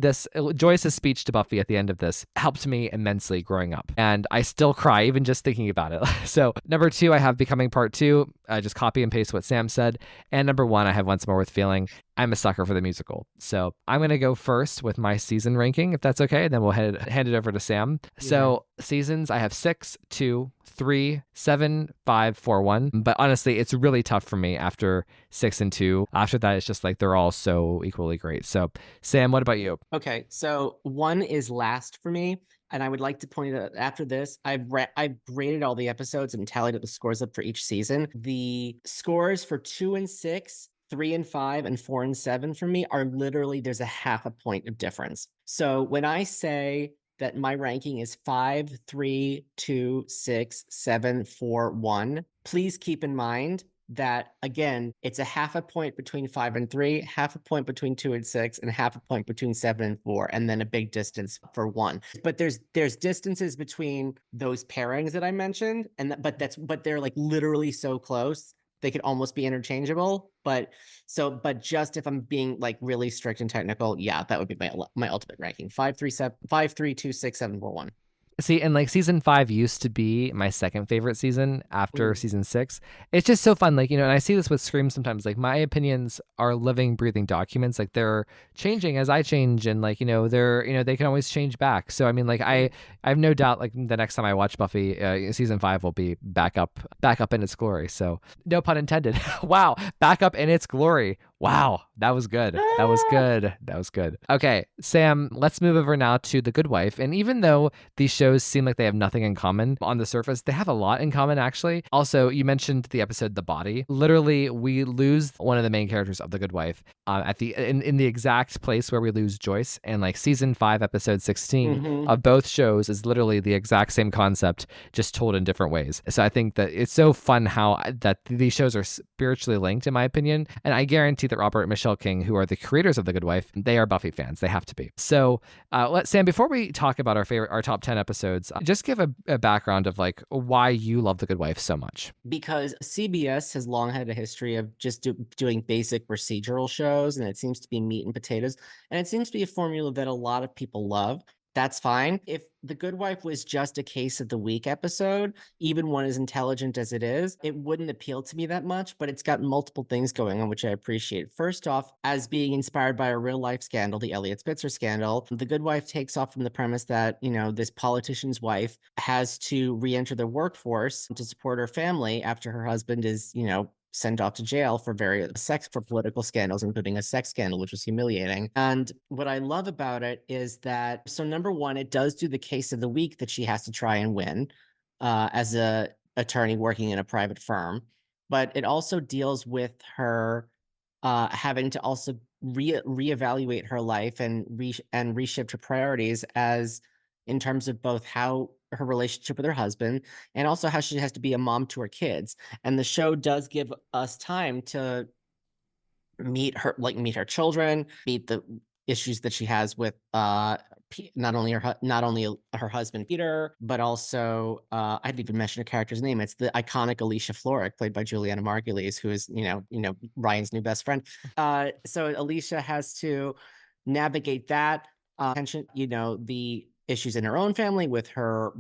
Joyce's speech to Buffy at the end of this helped me immensely growing up. And I still cry even just thinking about it. So number 2, I have Becoming Part 2. I just copy and paste what Sam said. And number 1, I have Once More with Feeling. I'm a sucker for the musical. So I'm going to go first with my season ranking, if that's okay. Then we'll hand it over to Sam. Yeah. So seasons, I have 6, 2, 3, 7, 5, 4, 1. But honestly, it's really tough for me after 6 and 2. After that, it's just like they're all so equally great. So Sam, what about you? Okay, so 1 is last for me. And I would like to point out after this, I've graded all the episodes and tallied up the scores up for each season. The scores for 2 and 6, 3 and 5, and 4 and 7 for me are literally, there's a half a point of difference. So when I say that my ranking is 5, 3, 2, 6, 7, 4, 1, please keep in mind that, again, it's a half a point between 5 and 3, half a point between 2 and 6, and half a point between 7 and 4, and then a big distance for 1. But there's distances between those pairings that I mentioned, but they're like literally so close they could almost be interchangeable. But just if I'm being like really strict and technical, that would be my ultimate ranking: 5, 3, 7, 5, 3, 2, 6, 7, 4, 1. See, and like season 5 used to be my second favorite season after season 6. It's just so fun. Like, and I see this with Scream sometimes, like my opinions are living, breathing documents. Like they're changing as I change, and like, they can always change back. So, I mean, like I have no doubt like the next time I watch Buffy, season 5 will be back up in its glory. So no pun intended. Wow. Back up in its glory. Wow, that was good. That was good. That was good. Okay, Sam, let's move over now to The Good Wife. And even though these shows seem like they have nothing in common on the surface, they have a lot in common, actually. Also, you mentioned the episode The Body. Literally, we lose one of the main characters of The Good Wife in the exact place where we lose Joyce. And like season 5, episode 16 of both shows is literally the exact same concept, just told in different ways. So I think that it's so fun how that these shows are spiritually linked, in my opinion. And I guarantee that Robert and Michelle King, who are the creators of The Good Wife, they are Buffy fans. They have to be. So, Sam, before we talk about our top 10 episodes, just give a background of like why you love The Good Wife so much. Because CBS has long had a history of just doing basic procedural shows, and it seems to be meat and potatoes, and it seems to be a formula that a lot of people love. That's fine. If The Good Wife was just a case of the week episode, even one as intelligent as it is, it wouldn't appeal to me that much, but it's got multiple things going on, which I appreciate. First off, as being inspired by a real life scandal, the Elliot Spitzer scandal, The Good Wife takes off from the premise that, this politician's wife has to re-enter the workforce to support her family after her husband is, sent off to jail for political scandals, including a sex scandal, which was humiliating. And what I love about it is that, so number one, it does do the case of the week that she has to try and win as a attorney working in a private firm, but it also deals with her having to also reevaluate her life and reshift her priorities as in terms of both how her relationship with her husband and also how she has to be a mom to her kids. And the show does give us time to meet her children, meet the issues that she has with not only her husband Peter, but also I didn't even mention a character's name. It's the iconic Alicia Florrick, played by Juliana Margulies, who is Ryan's new best friend. So Alicia has to navigate that tension, the issues in her own family with her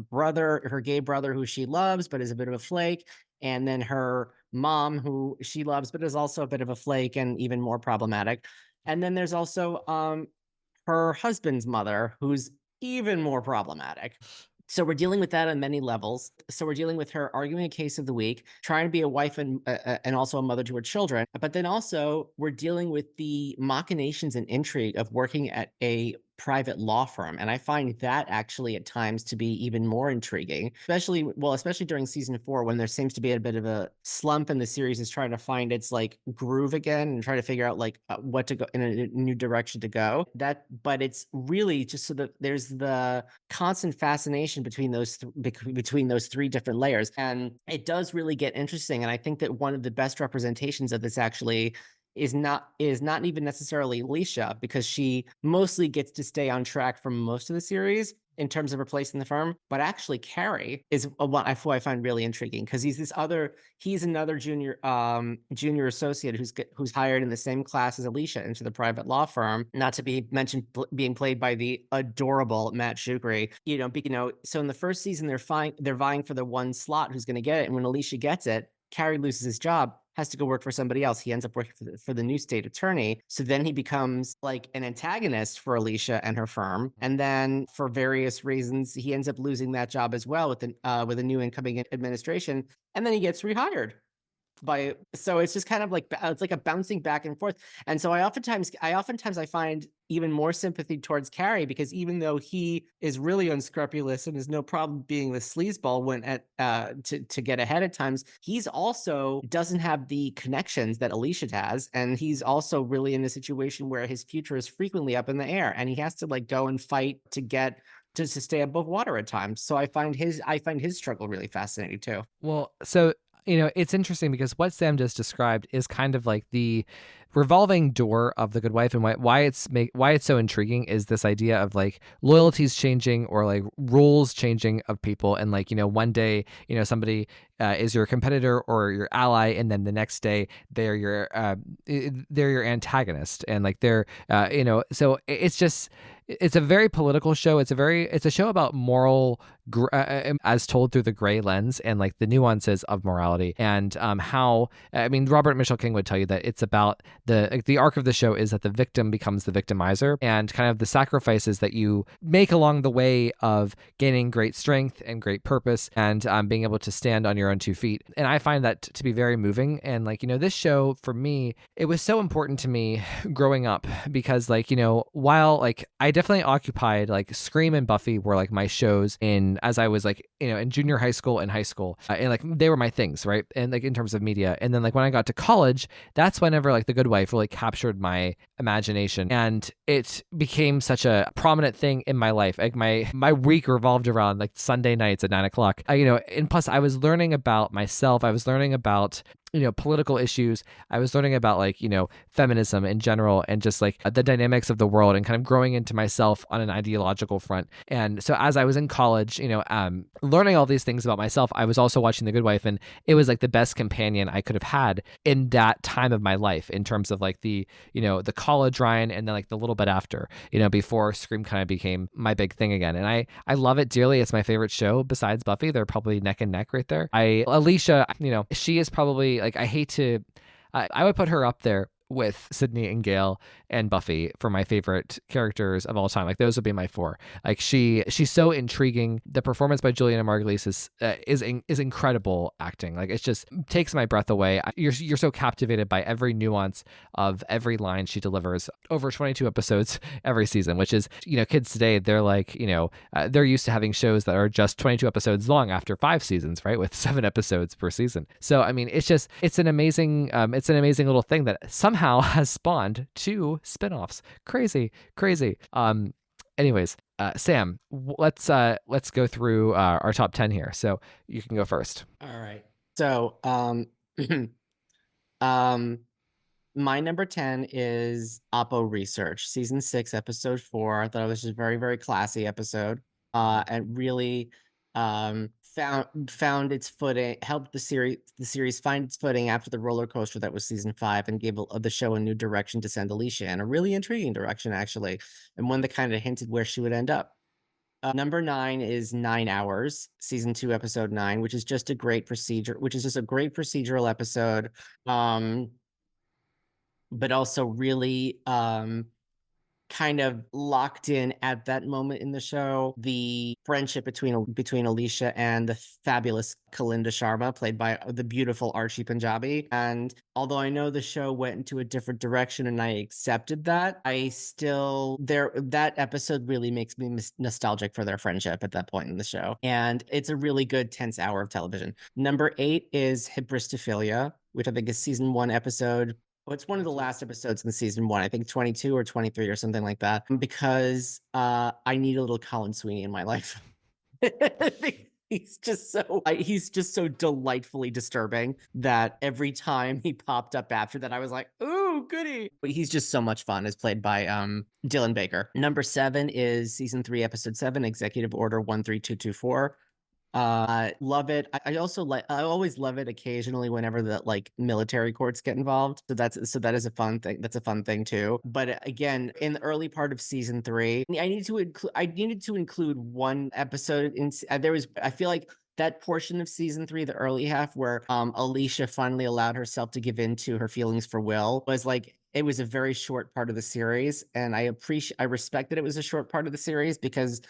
gay brother, who she loves but is a bit of a flake, and then her mom, who she loves but is also a bit of a flake and even more problematic. And then there's also her husband's mother, who's even more problematic. So we're dealing with that on many levels. So we're dealing with her arguing a case of the week, trying to be a wife and also a mother to her children. But then also we're dealing with the machinations and intrigue of working at a private law firm. And I find that actually at times to be even more intriguing, especially during season 4, when there seems to be a bit of a slump and the series is trying to find its like groove again and try to figure out like what to go in a new direction to go. But it's really just so that there's the constant fascination between those three different layers. And it does really get interesting. And I think that one of the best representations of this actually is not even necessarily Alicia, because she mostly gets to stay on track for most of the series in terms of her place in the firm. But actually Carrie is what I find really intriguing, because he's another junior associate who's hired in the same class as Alicia into the private law firm, not to be mentioned being played by the adorable Matt Shukri. So in the first season they're vying for the one slot who's going to get it, and when Alicia gets it, Carrie loses his job, has to go work for somebody else. He ends up working for the new state attorney. So then he becomes like an antagonist for Alicia and her firm. And then for various reasons, he ends up losing that job as well with a new incoming administration. And then he gets rehired. So it's just kind of like it's like a bouncing back and forth. And so I oftentimes find even more sympathy towards Carrie, because even though he is really unscrupulous and has no problem being the sleazeball to get ahead at times, he's also doesn't have the connections that Alicia has, and he's also really in a situation where his future is frequently up in the air, and he has to like go and fight to stay above water at times. So I find his struggle really fascinating too. Well, so it's interesting because what Sam just described is kind of like the revolving door of The Good Wife, and why it's so intriguing is this idea of like loyalties changing or like roles changing of people, and like one day somebody is your competitor or your ally, and then the next day they're your antagonist, and like they're so it's a very political show. It's a show about moral as told through the gray lens and like the nuances of morality, and how, I mean, Robert Mitchell King would tell you that it's about the arc of the show is that the victim becomes the victimizer, and kind of the sacrifices that you make along the way of gaining great strength and great purpose, and being able to stand on your own 2 feet. And I find that to be very moving. And like, this show for me, it was so important to me growing up because like, while like I definitely occupied like Scream and Buffy were like my shows as I was like, in junior high school and high school, and like they were my things, right? And like in terms of media. And then like when I got to college, that's whenever like The Good Wife really captured my imagination, and it became such a prominent thing in my life. Like my week revolved around like Sunday nights at 9 o'clock. And plus I was learning about myself. I was learning about political issues. I was learning about like, feminism in general, and just like the dynamics of the world, and kind of growing into myself on an ideological front. And so as I was in college, learning all these things about myself, I was also watching The Good Wife, and it was like the best companion I could have had in that time of my life, in terms of like the college Ryan, and then like the little bit after, before Scream kind of became my big thing again. And I love it dearly. It's my favorite show besides Buffy. They're probably neck and neck right there. Alicia, she is probably like, I would put her up there with Sydney and Gail and Buffy for my favorite characters of all time. Like those would be my 4. Like she's so intriguing. The performance by Juliana Margulies is incredible acting. Like it just takes my breath away. You're so captivated by every nuance of every line she delivers over 22 episodes every season, which is, kids today, they're like, they're used to having shows that are just 22 episodes long after 5 seasons, right? With 7 episodes per season. So, I mean, it's an amazing little thing that somehow has spawned 2 spinoffs. Crazy. Anyways, Sam, let's go through our top 10 here. So you can go first. All right. So, my number 10 is Oppo Research, season 6, episode 4. I thought it was just a very, very classy episode. And really found its footing, helped the series find its footing after the roller coaster that was season 5, and gave the show a new direction to send Alicia, and a really intriguing direction actually, and one that kind of hinted where she would end up. Number 9 is 9 Hours, season 2, episode 9, which is just a great procedural episode, but also really kind of locked in at that moment in the show the friendship between Alicia and the fabulous Kalinda Sharma, played by the beautiful Archie Punjabi. And although I know the show went into a different direction and I accepted that, that episode really makes me nostalgic for their friendship at that point in the show. And it's a really good tense hour of television. Number 8 is Hybristophilia, which I think is season 1, episode. Well, it's one of the last episodes in the season 1, I think 22 or 23 or something like that, because I need a little Colin Sweeney in my life. He's just so delightfully disturbing that every time he popped up after that, I was like, ooh, goody. But he's just so much fun, as played by Dylan Baker. Number 7 is season 3, episode 7, Executive Order 13224. Love it. I always love it occasionally whenever the like military courts get involved. So that is a fun thing. That's a fun thing too. But again, in the early part of season 3, I needed to include one episode I feel like that portion of season 3, the early half, where Alicia finally allowed herself to give in to her feelings for Will, was like, it was a very short part of the series, and I respect that it was a short part of the series, because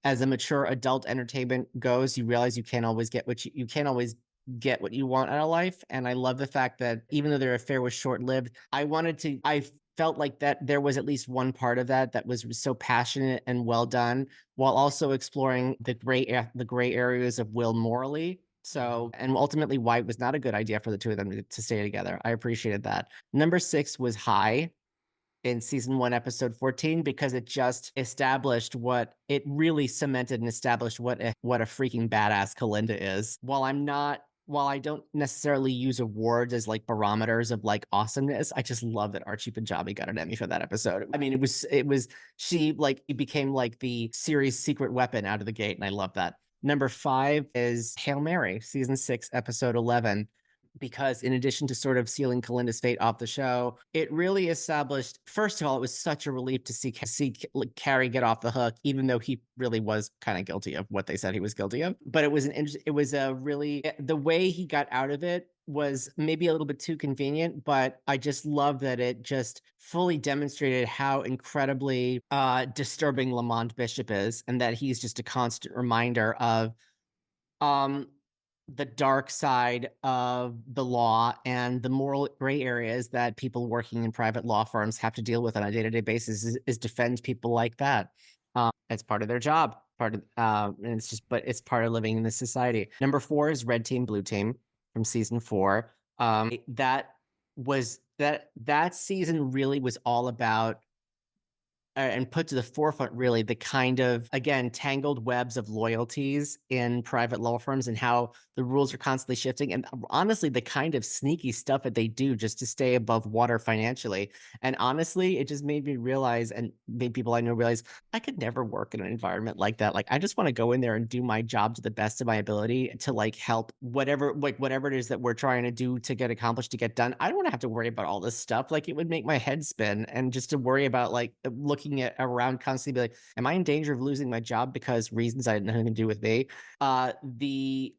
as a mature adult entertainment goes, you realize you can't always get what you want out of life. And I love the fact that even though their affair was short-lived, I felt like that there was at least one part of that was so passionate and well done, while also exploring the gray areas of Will morally. So, and ultimately why it was not a good idea for the two of them to stay together. I appreciated that. Number 6 was High, in season 1, episode 14, because it just established it really cemented and established what a freaking badass Kalinda is. While I don't necessarily use awards as like barometers of like awesomeness, I just love that Archie Punjabi got an Emmy for that episode. I mean, she became like the series' secret weapon out of the gate, and I love that. Number 5 is Hail Mary, season 6, episode 11. because in addition to sort of sealing Kalinda's fate off the show, it really established. First of all, it was such a relief to see Carrie get off the hook, even though he really was kind of guilty of what they said he was guilty of. But it was a really the way he got out of it was maybe a little bit too convenient, but I just love that it just fully demonstrated how incredibly disturbing Lamont Bishop is, and that he's just a constant reminder of um the dark side of the law and the moral gray areas that people working in private law firms have to deal with on a day-to-day basis is defend people like that. It's part of their job, and but it's part of living in this society. Number 4 is Red Team, Blue Team from season 4. That season really was all about and put to the forefront really the kind of, again, tangled webs of loyalties in private law firms and how the rules are constantly shifting, and honestly the kind of sneaky stuff that they do just to stay above water financially. And honestly, it just made me realize, and made people I know realize, I could never work in an environment like that. Like, I just want to go in there and do my job to the best of my ability to like help whatever it is that we're trying to do to get accomplished, to get done. I don't want to have to worry about all this stuff. Like, it would make my head spin, and just to worry about like looking at around constantly, be like, am I in danger of losing my job because reasons I had nothing to do with me? The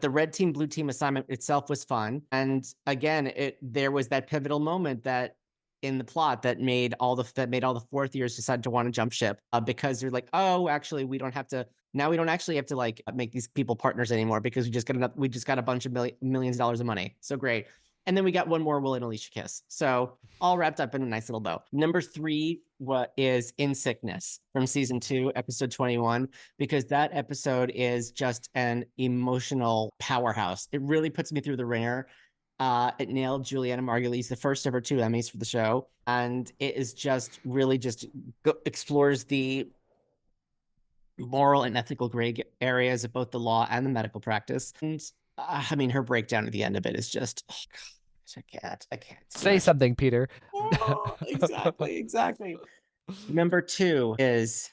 red team, blue team assignment itself was fun. And again, there was that pivotal moment that in the plot that made all the fourth years decide to want to jump ship, because they're like, oh, actually, we don't actually have to like make these people partners anymore, because we just got a bunch of millions of dollars of money. So great. And then we got one more Will and Alicia kiss. So all wrapped up in a nice little bow. Number 3 is In Sickness from season 2, episode 21, because that episode is just an emotional powerhouse. It really puts me through the ringer. It nailed Juliana Margulies, the first of her 2 Emmys for the show. And it is just really explores the moral and ethical gray areas of both the law and the medical practice. And I mean, her breakdown at the end of it is just, oh God, I can't Say something, Peter. Oh, exactly. Number 2 is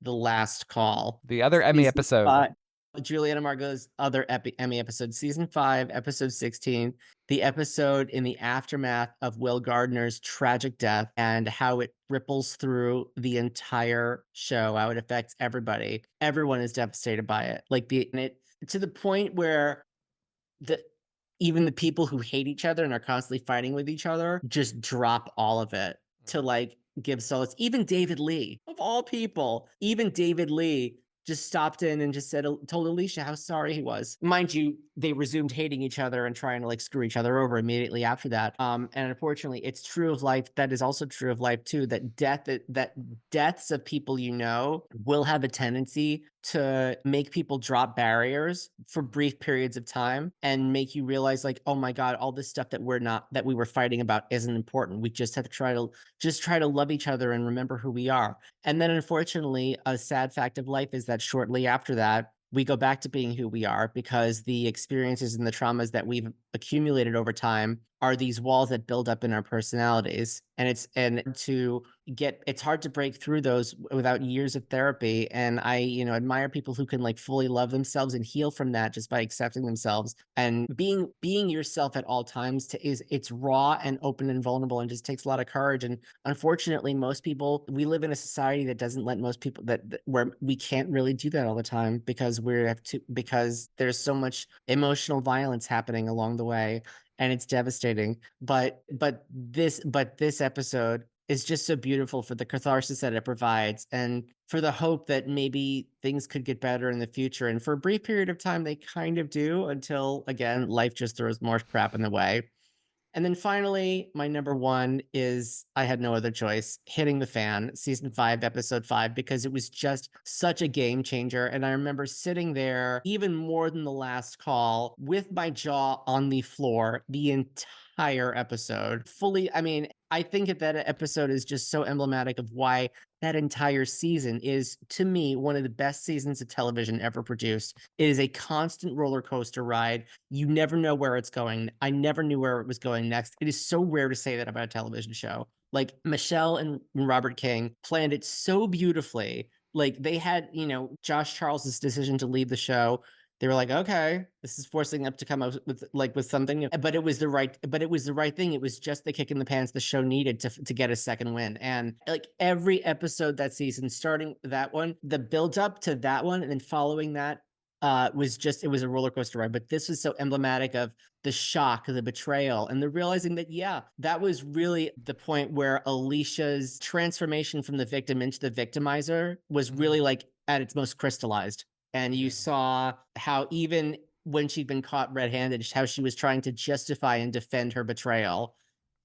The Last Call. The other Emmy episode. Juliana Margot's other Emmy episode, season 5, episode 16, the episode in the aftermath of Will Gardner's tragic death and how it ripples through the entire show, how it affects everybody. Everyone is devastated by it. Like to the point where even the people who hate each other and are constantly fighting with each other just drop all of it to like give solace. Even David Lee, of all people, just stopped in and just told Alicia how sorry he was. Mind you, they resumed hating each other and trying to like screw each other over immediately after that. And unfortunately, it's true of life. That is also true of life too, that deaths of people you know will have a tendency to make people drop barriers for brief periods of time and make you realize like, oh my God, all this stuff that we were fighting about isn't important. We just have to try to love each other and remember who we are. And then unfortunately, a sad fact of life is that shortly after that, we go back to being who we are, because the experiences and the traumas that we've accumulated over time are these walls that build up in our personalities. And it's hard to break through those without years of therapy. And I, admire people who can like fully love themselves and heal from that just by accepting themselves and being yourself at all times. It's raw and open and vulnerable, and just takes a lot of courage. And unfortunately, we live in a society that doesn't let most people where we can't really do that all the time, because because there's so much emotional violence happening along the way, and it's devastating. But this episode is just so beautiful for the catharsis that it provides, and for the hope that maybe things could get better in the future. And for a brief period of time, they kind of do, until again, life just throws more crap in the way. And then finally, my number 1 is I Had No Other Choice, Hitting the Fan, season 5, episode 5, because it was just such a game changer. And I remember sitting there even more than The Last Call with my jaw on the floor the entire episode. I think that episode is just so emblematic of why that entire season is, to me, one of the best seasons of television ever produced. It is a constant roller coaster ride. You never know where it's going. I never knew where it was going next. It is so rare to say that about a television show. Like, Michelle and Robert King planned it so beautifully. Like, they had, Josh Charles's decision to leave the show. They were like, okay, this is forcing up to come up with something new. But it was the right thing. It was just the kick in the pants the show needed to get a second win. And like every episode that season, starting that one, the build up to that one, and then following that it was a roller coaster ride. But this was so emblematic of the shock, the betrayal, and the realizing that, yeah, that was really the point where Alicia's transformation from the victim into the victimizer was really like at its most crystallized. And you saw how even when she'd been caught red-handed, how she was trying to justify and defend her betrayal.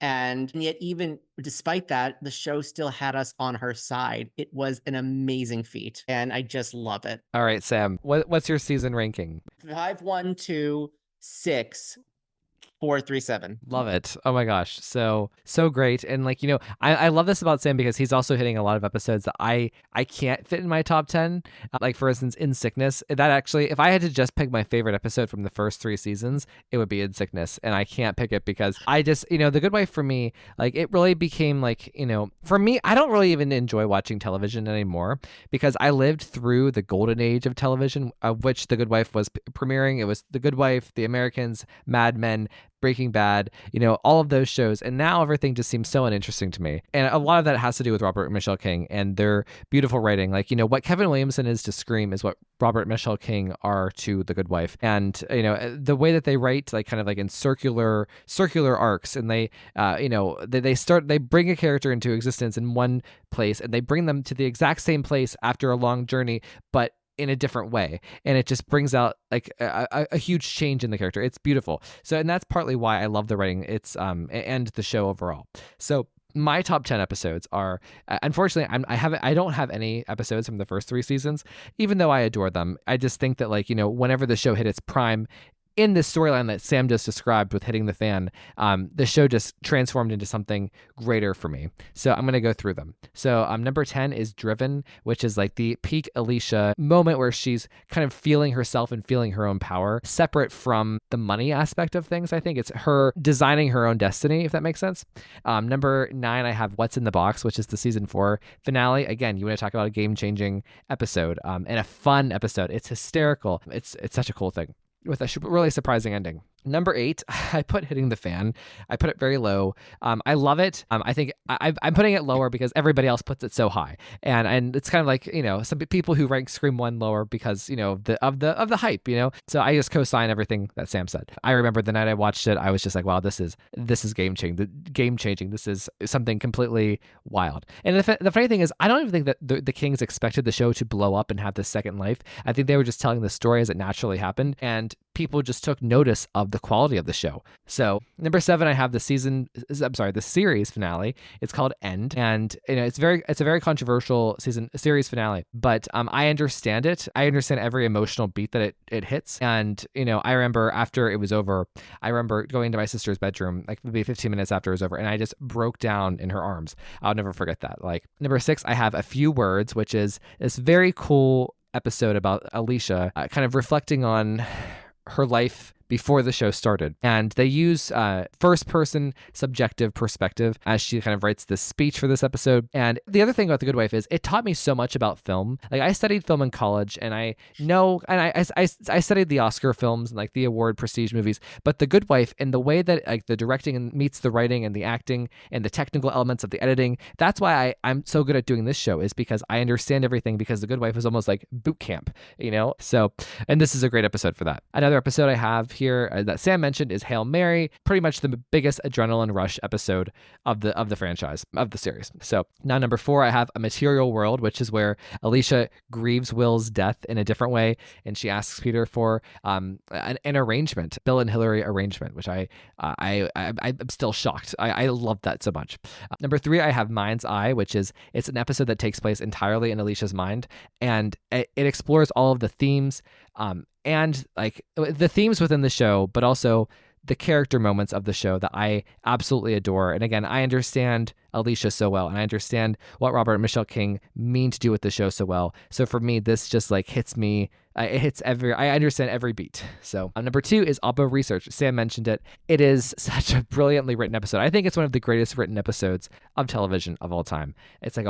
And yet, even despite that, the show still had us on her side. It was an amazing feat, and I just love it. All right, Sam, what's your season ranking? 5, 1, 2, 6, 4, 3, 7. Love it. Oh my gosh. So great. And like, I love this about Sam because he's also hitting a lot of episodes that I can't fit in my top 10. Like for instance, In Sickness, that actually, if I had to just pick my favorite episode from the first 3 seasons, it would be In Sickness. And I can't pick it because I just, The Good Wife for me, like it really became like, for me, I don't really even enjoy watching television anymore because I lived through the golden age of television, of which The Good Wife was premiering. It was The Good Wife, The Americans, Mad Men, Breaking Bad, all of those shows. And now everything just seems so uninteresting to me. And a lot of that has to do with Robert and Michelle King and their beautiful writing. Like, what Kevin Williamson is to Scream is what Robert and Michelle King are to The Good Wife. And, the way that they write, like kind of like in circular arcs, and they bring a character into existence in one place and they bring them to the exact same place after a long journey, but in a different way, and it just brings out like a huge change in the character. It's beautiful. So, and that's partly why I love the writing. It's and the show overall. So my top 10 episodes are unfortunately I don't have any episodes from the first 3 seasons, even though I adore them. I just think that like whenever the show hit its prime in this storyline that Sam just described with hitting the fan, the show just transformed into something greater for me. So I'm going to go through them. So number 10 is Driven, which is like the peak Alicia moment where she's kind of feeling herself and feeling her own power, separate from the money aspect of things. I think it's her designing her own destiny, if that makes sense. Number 9, I have What's in the Box, which is the season 4 finale. Again, you want to talk about a game-changing episode and a fun episode. It's hysterical. It's such a cool thing with a really surprising ending. Number 8, I put Hitting the Fan. I put it very low. I love it. I think I'm putting it lower because everybody else puts it so high, and it's kind of like some people who rank Scream 1 lower because of the hype. So I just co-sign everything that Sam said. I remember the night I watched it, I was just like, wow, this is game changing. This is something completely wild. And the funny thing is, I don't even think that the Kings expected the show to blow up and have this second life. I think they were just telling the story as it naturally happened, and people just took notice of the quality of the show. So number 7, I have the series finale. It's called End, and it's a very controversial series finale, but I understand it. I understand every emotional beat that it hits, and I remember after it was over, I remember going to my sister's bedroom like maybe 15 minutes after it was over, and I just broke down in her arms. I'll never forget that. Like number 6, I have A Few Words, which is this very cool episode about Alicia kind of reflecting on her life before the show started. And they use first-person subjective perspective as she kind of writes this speech for this episode. And the other thing about The Good Wife is it taught me so much about film. Like I studied film in college, and I studied the Oscar films and like the award prestige movies. But The Good Wife and the way that like the directing meets the writing and the acting and the technical elements of the editing, that's why I'm so good at doing this show, is because I understand everything, because The Good Wife is almost like boot camp, So, and this is a great episode for that. Another episode I have here that Sam mentioned is Hail Mary, pretty much the biggest adrenaline rush episode of the franchise, of the series. So now number 4, I have A Material World, which is where Alicia grieves Will's death in a different way, and she asks Peter for an arrangement, Bill and Hillary arrangement, which I'm still shocked. I love that so much. Number 3, I have Mind's Eye, which is it's an episode that takes place entirely in Alicia's mind, and it explores all of the themes and like the themes within the show, but also the character moments of the show that I absolutely adore. And again, I understand Alicia so well, and I understand what Robert and Michelle King mean to do with the show so well. So for me, this just like hits me It hits I understand every beat. So number 2 is Oppo Research. Sam mentioned it. It is such a brilliantly written episode. I think it's one of the greatest written episodes of television of all time. It's like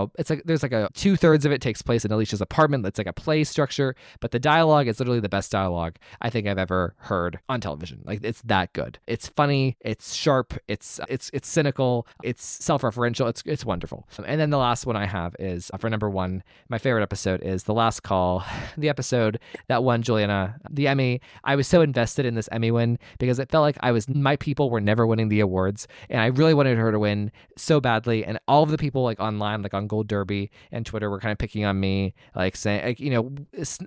there's like a 2/3 of it takes place in Alicia's apartment. It's like a play structure, but the dialogue is literally the best dialogue I think I've ever heard on television. Like, it's that good. It's funny, it's sharp, it's cynical, it's self-referential, it's wonderful. And then the last one I have is for number 1, my favorite episode is The Last Call, the episode that won Juliana the Emmy. I was so invested in this Emmy win because it felt like my people were never winning the awards, and I really wanted her to win so badly. And all of the people like online, like on Gold Derby and Twitter, were kind of picking on me, like saying, like, you know,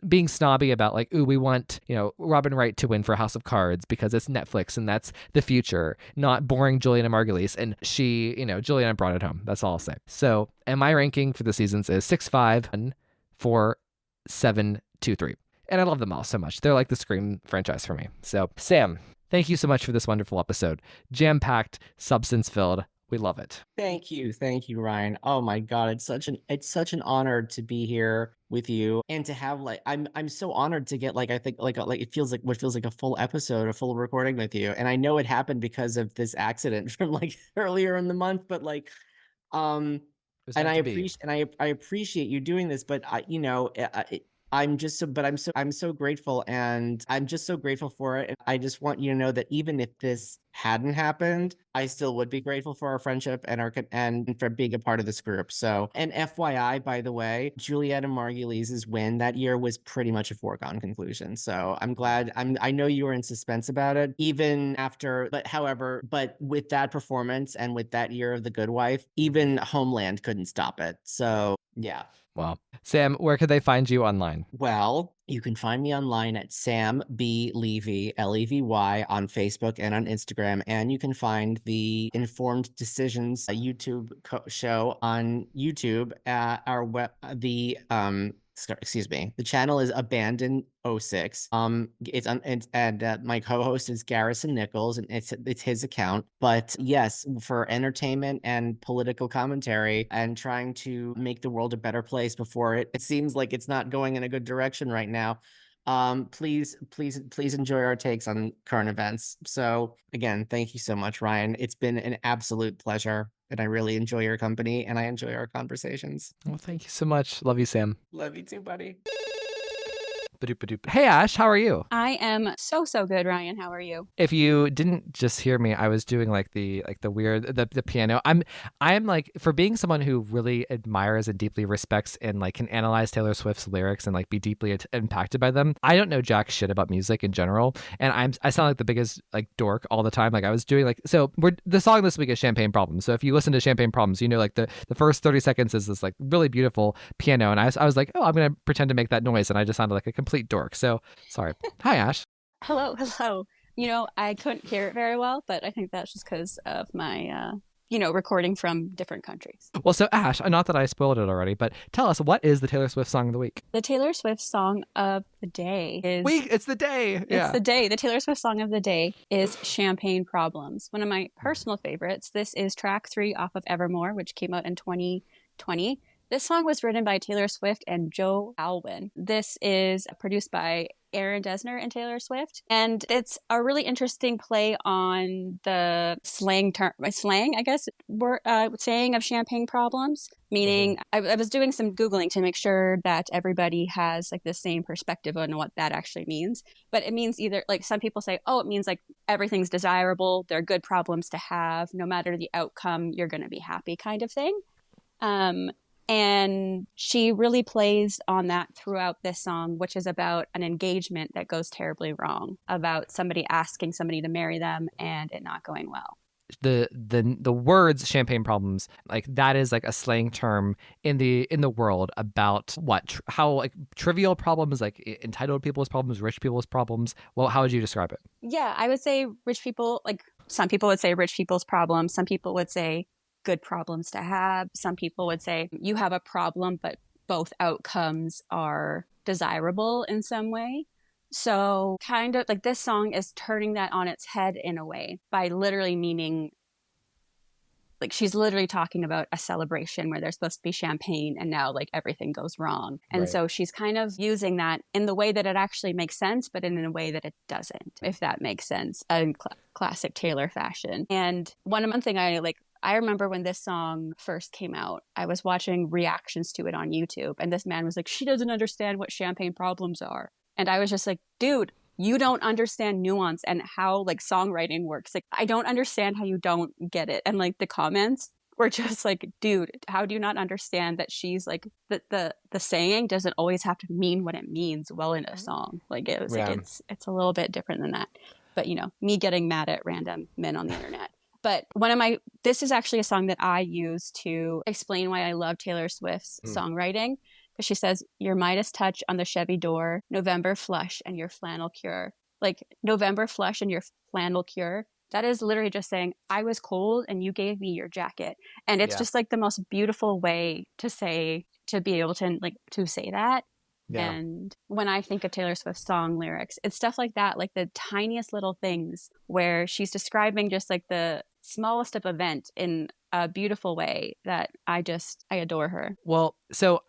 being snobby about like, ooh, we want, you know, Robin Wright to win for House of Cards because it's Netflix and that's the future, not boring Juliana Margulies. And she, you know, Juliana brought it home. That's all I'll say. So, and my ranking for the seasons is 6, 5, 4, 7, 2, 3. And I love them all so much. They're like the Scream franchise for me. So, Sam, thank you so much for this wonderful episode. Jam-packed, substance-filled. We love it. Thank you, Ryan. Oh my God, it's such an honor to be here with you and to have like I'm so honored to get like I think like it feels like what feels like a full episode, a full recording with you. And I know it happened because of this accident from like earlier in the month, but like It was meant to be. I appreciate you doing this, but I'm just so, but I'm so grateful, and I'm just so grateful for it. And I just want you to know that even if this hadn't happened, I still would be grateful for our friendship and and for being a part of this group. So, and FYI, by the way, Julietta Margulies' win that year was pretty much a foregone conclusion. So I'm glad. I know you were in suspense about it, even after. But with that performance and with that year of The Good Wife, even Homeland couldn't stop it. So yeah. Wow. Sam, where could they find you online? Well, you can find me online at Sam B. Levy, Levy, on Facebook and on Instagram. And you can find the Informed Decisions YouTube show on YouTube at our excuse me. The channel is Abandon06. It's on, and my co-host is Garrison Nichols, and it's his account. But yes, for entertainment and political commentary and trying to make the world a better place before it seems like it's not going in a good direction right now. Please enjoy our takes on current events. So again, thank you so much, Ryan. It's been an absolute pleasure, and I really enjoy your company, and I enjoy our conversations. Well, thank you so much. Love you, Sam. Love you too, buddy. Hey, Ash, how are you? I am so good, Ryan. How are you? If you didn't just hear me, I was doing like the weird the piano. I'm like, for being someone who really admires and deeply respects and like can analyze Taylor Swift's lyrics and like be deeply impacted by them. I don't know jack shit about music in general, and I sound like the biggest like dork all the time. Like I was doing the song this week is Champagne Problems. So if you listen to Champagne Problems, you know like the first 30 seconds is this like really beautiful piano, and I was like, oh, I'm gonna pretend to make that noise, and I just sounded like a complete dork. So sorry. Hi, Ash. Hello. You know, I couldn't hear it very well, but I think that's just because of my, recording from different countries. Well, so Ash, not that I spoiled it already, but tell us, what is the Taylor Swift song of the week? The Taylor Swift song of the day is... It's the day! Yeah. It's the day. The Taylor Swift song of the day is Champagne Problems. One of my personal favorites. This is track 3 off of Evermore, which came out in 2020. This song was written by Taylor Swift and Joe Alwyn. This is produced by Aaron Dessner and Taylor Swift. And it's a really interesting play on the slang, I guess, saying of champagne problems. Meaning, I was doing some Googling to make sure that everybody has like the same perspective on what that actually means. But it means either, like some people say, oh, it means like everything's desirable. They're good problems to have. No matter the outcome, you're going to be happy kind of thing. And she really plays on that throughout this song, which is about an engagement that goes terribly wrong, about somebody asking somebody to marry them and it not going well. The words champagne problems, like that is like a slang term in the world about what how like trivial problems, like entitled people's problems, rich people's problems. Well, how would you describe it? Yeah, I would say rich people, like some people would say rich people's problems. Some people would say good problems to have. Some people would say you have a problem, but both outcomes are desirable in some way. So kind of like this song is turning that on its head in a way by literally meaning like she's literally talking about a celebration where there's supposed to be champagne and now like everything goes wrong. And Right. so she's kind of using that in the way that it actually makes sense, but in a way that it doesn't, if that makes sense, in classic Taylor fashion. And one thing I remember when this song first came out, I was watching reactions to it on YouTube, and this man was like, she doesn't understand what champagne problems are. And I was just like, dude, you don't understand nuance and how like songwriting works. Like, I don't understand how you don't get it. And like the comments were just like, dude, how do you not understand that she's like the saying doesn't always have to mean what it means well in a song. Like it was like it's a little bit different than that. But you know, me getting mad at random men on the internet. But this is actually a song that I use to explain why I love Taylor Swift's songwriting. Because she says, your Midas touch on the Chevy door, November flush and your flannel cure. Like November flush and your flannel cure. That is literally just saying, I was cold and you gave me your jacket. And it's just like the most beautiful way to be able to like to say that. Yeah. And when I think of Taylor Swift song lyrics, it's stuff like that, like the tiniest little things where she's describing just like the smallest of event in a beautiful way that I adore her. Well, so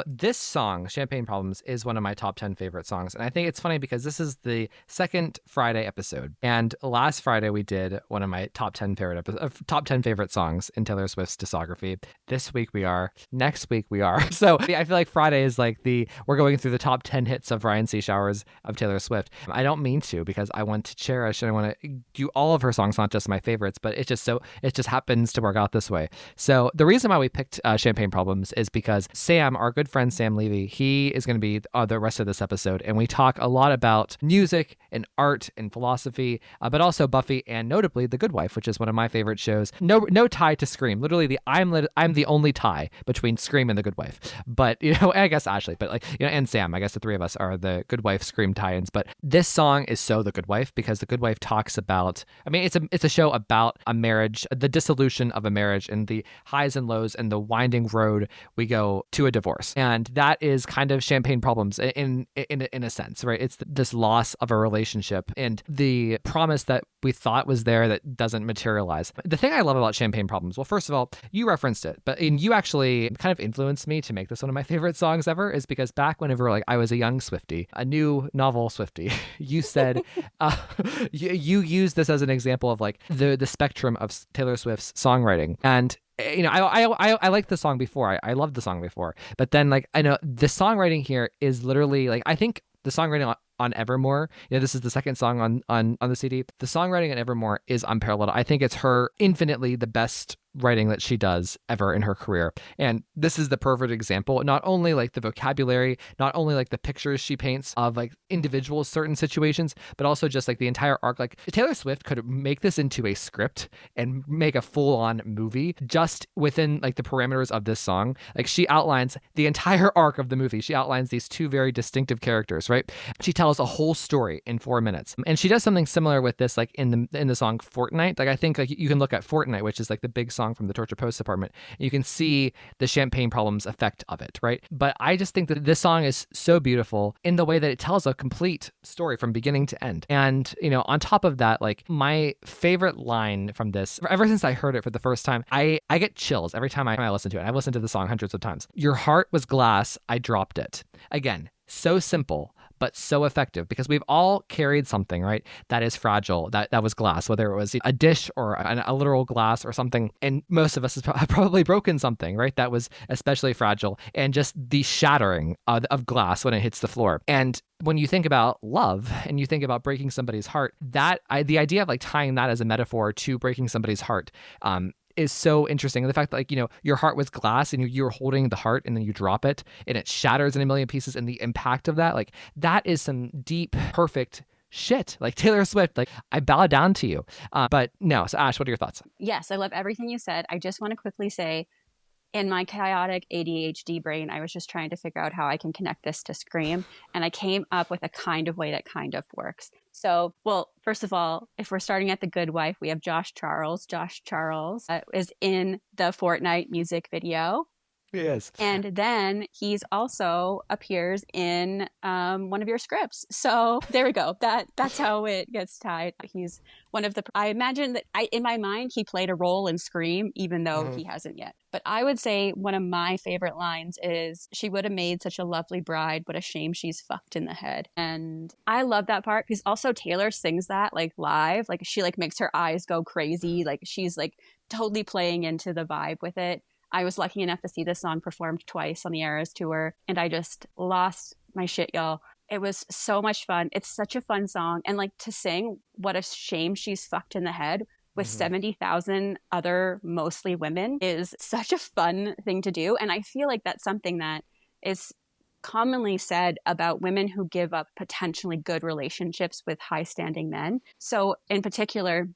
this song, Champagne Problems, is one of my top 10 favorite songs. And I think it's funny because this is the second Friday episode. And last Friday we did one of my top 10 favorite songs in Taylor Swift's discography. This week we are. Next week we are. So I feel like Friday is like we're going through the top 10 hits of Ryan C. Showers of Taylor Swift. I don't mean to, because I want to cherish and I want to do all of her songs, not just my favorites, but it just happens to work out this way. So the reason why we picked Champagne Problems is because Sam, our good friend Sam Levy, he is going to be the rest of this episode, and we talk a lot about music and art and philosophy, but also Buffy and notably The Good Wife, which is one of my favorite shows. No tie to Scream. Literally, I'm the only tie between Scream and The Good Wife. But I guess Ashley, but and Sam. I guess the three of us are the Good Wife Scream tie-ins. But this song is so The Good Wife because The Good Wife talks about. I mean, it's a show about a marriage, the dissolution of a marriage, and the highs and lows and the winding road we go to a divorce. And that is kind of Champagne Problems in a sense, right? It's this loss of a relationship and the promise that we thought was there that doesn't materialize. The thing I love about Champagne Problems, well, first of all, you referenced it, but you actually kind of influenced me to make this one of my favorite songs ever, is because back whenever like I was a young Swiftie, a new novel Swiftie, you said you used this as an example of like the spectrum of Taylor Swift's songwriting. And I liked the song before. I loved the song before. But then like I know the songwriting here is literally like I think the songwriting on Evermore, this is the second song on the CD. The songwriting on Evermore is unparalleled. I think it's her infinitely the best writing that she does ever in her career. And this is the perfect example, not only like the vocabulary, not only like the pictures she paints of like individual certain situations, but also just like the entire arc. Like Taylor Swift could make this into a script and make a full-on movie just within like the parameters of this song. Like she outlines the entire arc of the movie. She outlines these two very distinctive characters, right? She tells a whole story in 4 minutes. And she does something similar with this, like in the song Fortnite. Like I think like you can look at Fortnite, which is like the big song from the Torture Post Department. You can see the Champagne Problems effect of it, right? But I just think that this song is so beautiful in the way that it tells a complete story from beginning to end. And, on top of that, like my favorite line from this, ever since I heard it for the first time, I get chills every time I listen to it. I've listened to the song hundreds of times. Your heart was glass, I dropped it. Again, so simple, but so effective because we've all carried something, right? That is fragile, that was glass, whether it was a dish or a literal glass or something. And most of us have probably broken something, right? That was especially fragile, and just the shattering of glass when it hits the floor. And when you think about love and you think about breaking somebody's heart, the idea of like tying that as a metaphor to breaking somebody's heart, is so interesting. The fact that like, your heart was glass and you're holding the heart and then you drop it and it shatters in a million pieces, and the impact of that, like that is some deep, perfect shit. Like Taylor Swift, like I bow down to you. But no, so Ash, what are your thoughts? Yes, I love everything you said. I just want to quickly say, in my chaotic ADHD brain, I was just trying to figure out how I can connect this to Scream. And I came up with a kind of way that kind of works. So, well, first of all, if we're starting at The Good Wife, we have Josh Charles. Josh Charles is in the Fortnite music video. Yes. And then he's also appears in one of your scripts. So there we go. That's how it gets tied. He's one of the. I imagine that in my mind he played a role in Scream, even though he hasn't yet. But I would say one of my favorite lines is, "She would have made such a lovely bride. What a shame she's fucked in the head." And I love that part because also Taylor sings that like live. Like she like makes her eyes go crazy. Like she's like totally playing into the vibe with it. I was lucky enough to see this song performed twice on the Eras tour, and I just lost my shit, y'all. It was so much fun. It's such a fun song. And like to sing "What a shame she's fucked in the head" with 70,000 other mostly women is such a fun thing to do. And I feel like that's something that is commonly said about women who give up potentially good relationships with high standing men. So in particular,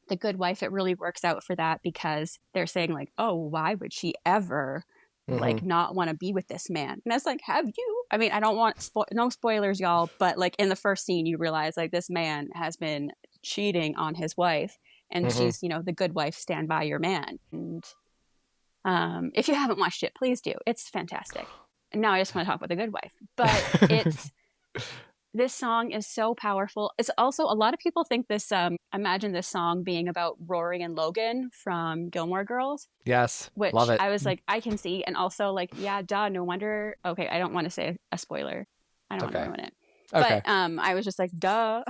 The Good Wife, it really works out for that because they're saying like, oh, why would she ever like not want to be with this man? And I was like, have you? I mean, I don't want no spoilers, y'all, but like in the first scene, you realize like this man has been cheating on his wife, and she's, you know, the good wife, stand by your man. And if you haven't watched it, please do. It's fantastic. And now I just want to talk about The Good Wife, but it's. This song is so powerful. It's also, a lot of people think this, imagine this song being about Rory and Logan from Gilmore Girls. Yes. Which Love it. I was like, I can see. And also like, yeah, duh, no wonder. Okay, I don't want to say a spoiler. I don't want to ruin it. Okay. But I was just like, duh.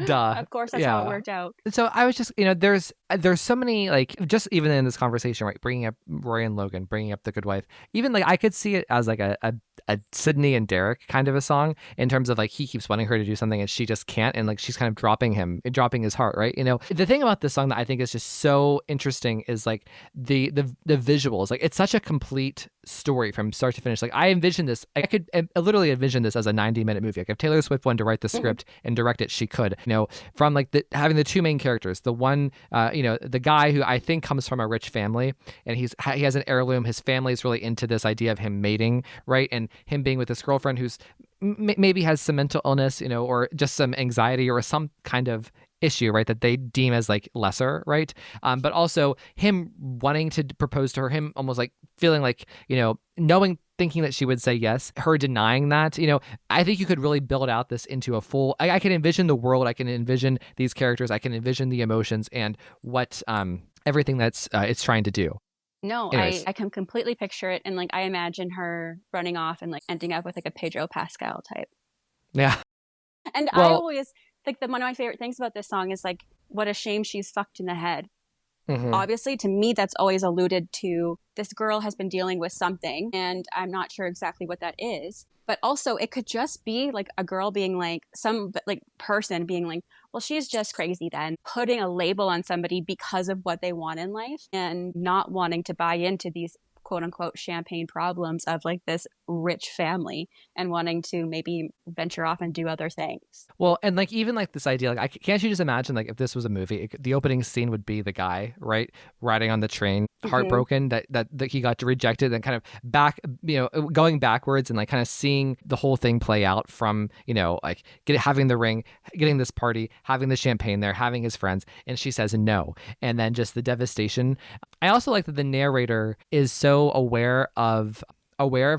Duh. Of course, that's how it worked out. So I was just, there's so many, like, just even in this conversation, right, bringing up Rory and Logan, bringing up The Good Wife, even like I could see it as like a Sydney and Derek kind of a song in terms of like he keeps wanting her to do something and she just can't, and like she's kind of dropping his heart, right? The thing about this song that I think is just so interesting is like the visuals. Like it's such a complete story from start to finish. Like I envision this, I could literally envision this as a 90-minute movie. Like if Taylor Swift wanted to write the script and direct it, she could. From like having the two main characters, the one, the guy who I think comes from a rich family, and he has an heirloom. His family is really into this idea of him mating, right? And him being with this girlfriend who's maybe has some mental illness, or just some anxiety or some kind of issue, right, that they deem as like lesser, right? But also him wanting to propose to her, him almost like feeling like, thinking that she would say yes, her denying that, I think you could really build out this into a full, I can envision the world, I can envision these characters, I can envision the emotions and what everything that's it's trying to do. No, I can completely picture it. And like, I imagine her running off and like ending up with like a Pedro Pascal type. Yeah. And I always like one of my favorite things about this song is like, what a shame she's fucked in the head. Obviously, to me, that's always alluded to this girl has been dealing with something, and I'm not sure exactly what that is. But also, it could just be like a girl being like, some like person being like, well, she's just crazy then, putting a label on somebody because of what they want in life and not wanting to buy into these quote unquote champagne problems of like this rich family and wanting to maybe venture off and do other things. Well, and like even like this idea, like can't you just imagine like if this was a movie, the opening scene would be the guy, right, riding on the train, heartbroken that he got rejected, and kind of back, going backwards and like kind of seeing the whole thing play out from, like having the ring, getting this party, having the champagne there, having his friends, and she says no, and then just the devastation. I also like that the narrator is so aware of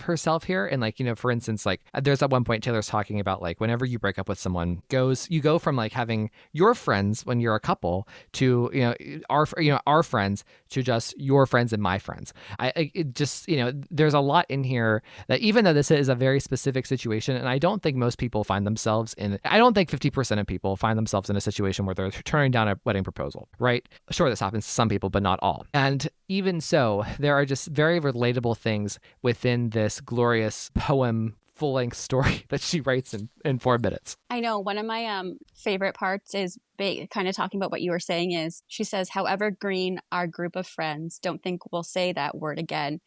herself here, and like, for instance, like there's at one point Taylor's talking about like whenever you break up with someone, you go from like having your friends when you're a couple to our friends to just your friends and my friends. It just there's a lot in here that, even though this is a very specific situation, and I don't think most people find themselves in, I don't think 50% of people find themselves in a situation where they're turning down a wedding proposal, right? Sure, this happens to some people, but not all. And even so, there are just very relatable things within this glorious poem full-length story that she writes in 4 minutes. I know one of my favorite parts is kind of talking about what you were saying is she says, however green our group of friends, don't think we'll say that word again.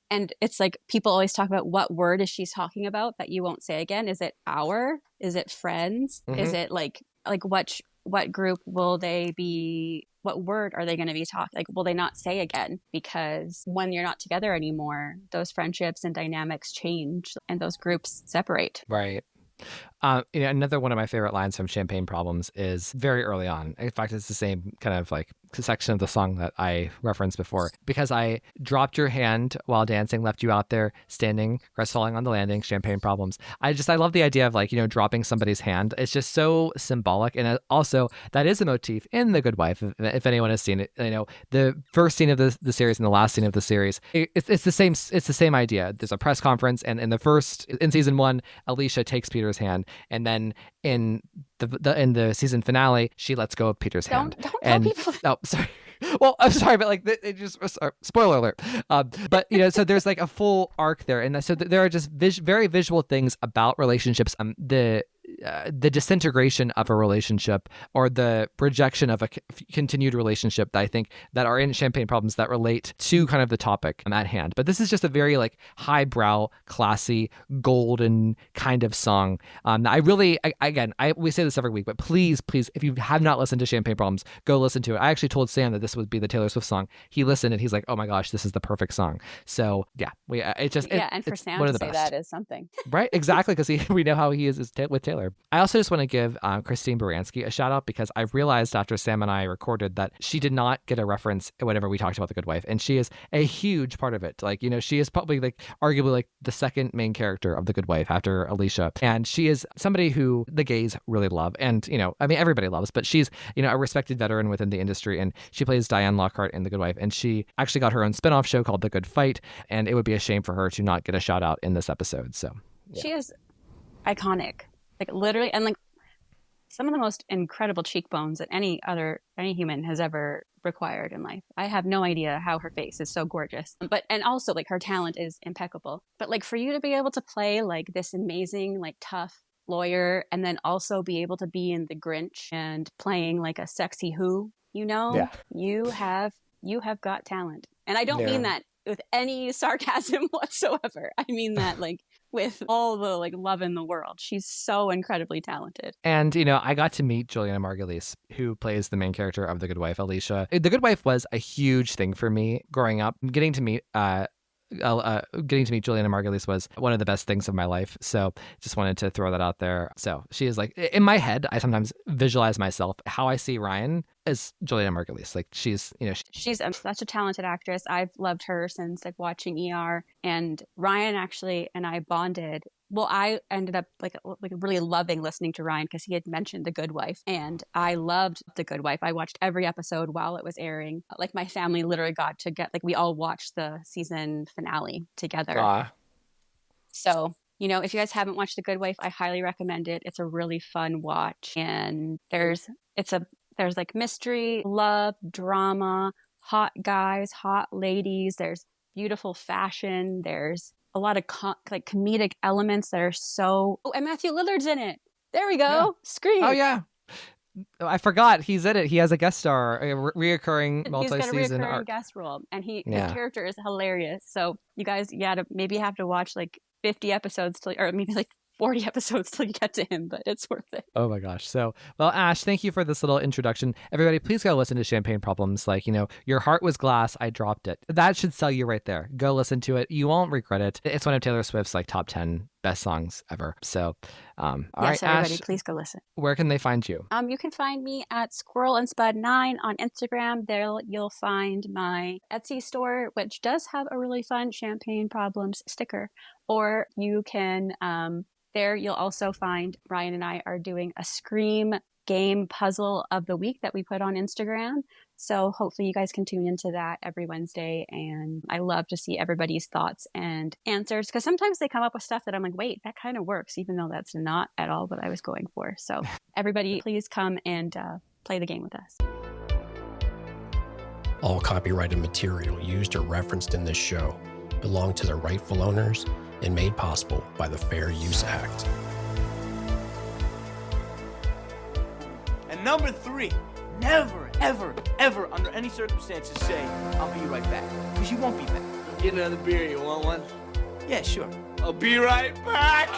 And it's like people always talk about what word is she talking about that you won't say again. Is it our? Is it friends? Is it like what group will they be? What word are they going to be talking? Like, will they not say again? Because when you're not together anymore, those friendships and dynamics change and those groups separate. Right. Another one of my favorite lines from Champagne Problems is very early on. In fact, it's the same kind of like section of the song that I referenced before, because I dropped your hand while dancing, left you out there standing, crestfallen on the landing, champagne problems. I love the idea of like, dropping somebody's hand. It's just so symbolic. And also that is a motif in The Good Wife. If anyone has seen it, the first scene of the series and the last scene of the series, it's the same idea. There's a press conference, and in season 1, Alicia takes Peter's hand, and then in the season finale, she lets go of Peter's hand. Don't tell people. Oh, sorry. Well, I'm sorry, but like it just spoiler alert. But so there's like a full arc there, and so there are just very visual things about relationships. The disintegration of a relationship or the rejection of a continued relationship that I think that are in Champagne Problems that relate to kind of the topic at hand. But this is just a very like highbrow, classy, golden kind of song. We say this every week, but please, if you have not listened to Champagne Problems, go listen to it. I actually told Sam that this would be the Taylor Swift song. He listened and he's like, oh my gosh, this is the perfect song. So yeah, and for Sam to say that is something. Right, exactly, because we know how he is with Taylor. I also just want to give Christine Baranski a shout out, because I realized after Sam and I recorded that she did not get a reference whenever we talked about The Good Wife, and she is a huge part of it. Like, she is probably like arguably like the second main character of The Good Wife after Alicia, and she is somebody who the gays really love, and everybody loves, but she's a respected veteran within the industry, and she plays Diane Lockhart in The Good Wife, and she actually got her own spinoff show called The Good Fight, and it would be a shame for her to not get a shout out in this episode. So yeah. She is iconic. Like literally, and like some of the most incredible cheekbones that any human has ever required in life. I have no idea how her face is so gorgeous, and also like her talent is impeccable. But like for you to be able to play like this amazing, like tough lawyer, and then also be able to be in The Grinch and playing like a sexy who, Yeah. you have got talent. And I don't mean that with any sarcasm whatsoever. I mean that like with all the like love in the world. She's so incredibly talented. And, I got to meet Juliana Margulies, who plays the main character of The Good Wife, Alicia. The Good Wife was a huge thing for me growing up. Getting to meet Juliana Margulies was one of the best things of my life. So just wanted to throw that out there. So she is like, in my head, I sometimes visualize myself, how I see Ryan as Juliana Margulies. Like she's such a talented actress. I've loved her since like watching ER, and Ryan actually and I bonded. Well, I ended up like really loving listening to Ryan because he had mentioned The Good Wife, and I loved The Good Wife. I watched every episode while it was airing. Like my family literally got to we all watched the season finale together. So, if you guys haven't watched The Good Wife, I highly recommend it. It's a really fun watch, and there's like mystery, love, drama, hot guys, hot ladies. There's beautiful fashion. There's a lot of comedic elements that are so... Oh, and Matthew Lillard's in it. There we go. Yeah. Scream. Oh, yeah. I forgot he's in it. He has a guest star, a reoccurring multi-season He's got a reoccurring guest role, and his character is hilarious. So you guys, maybe have to watch like 50 episodes or maybe like 40 episodes till you get to him, but it's worth it. Oh my gosh. So, well, Ash, thank you for this little introduction. Everybody, please go listen to Champagne Problems. Like, your heart was glass, I dropped it. That should sell you right there. Go listen to it. You won't regret it. It's one of Taylor Swift's like top 10 best songs ever. So, all right, everybody, Ash, please go listen. Where can they find you? You can find me at Squirrel and Spud 9 on Instagram. There you'll find my Etsy store, which does have a really fun Champagne Problems sticker. Or you can there you'll also find Ryan and I are doing a Scream game puzzle of the week that we put on Instagram. So hopefully you guys can tune into that every Wednesday. And I love to see everybody's thoughts and answers, because sometimes they come up with stuff that I'm like, wait, that kind of works, even though that's not at all what I was going for. So everybody, please come and play the game with us. All copyrighted material used or referenced in this show belong to their rightful owners and made possible by the Fair Use Act. And number 3, never, ever, ever, under any circumstances say, I'll be right back. Because you won't be back. Get another beer, you want one? Yeah, sure. I'll be right back!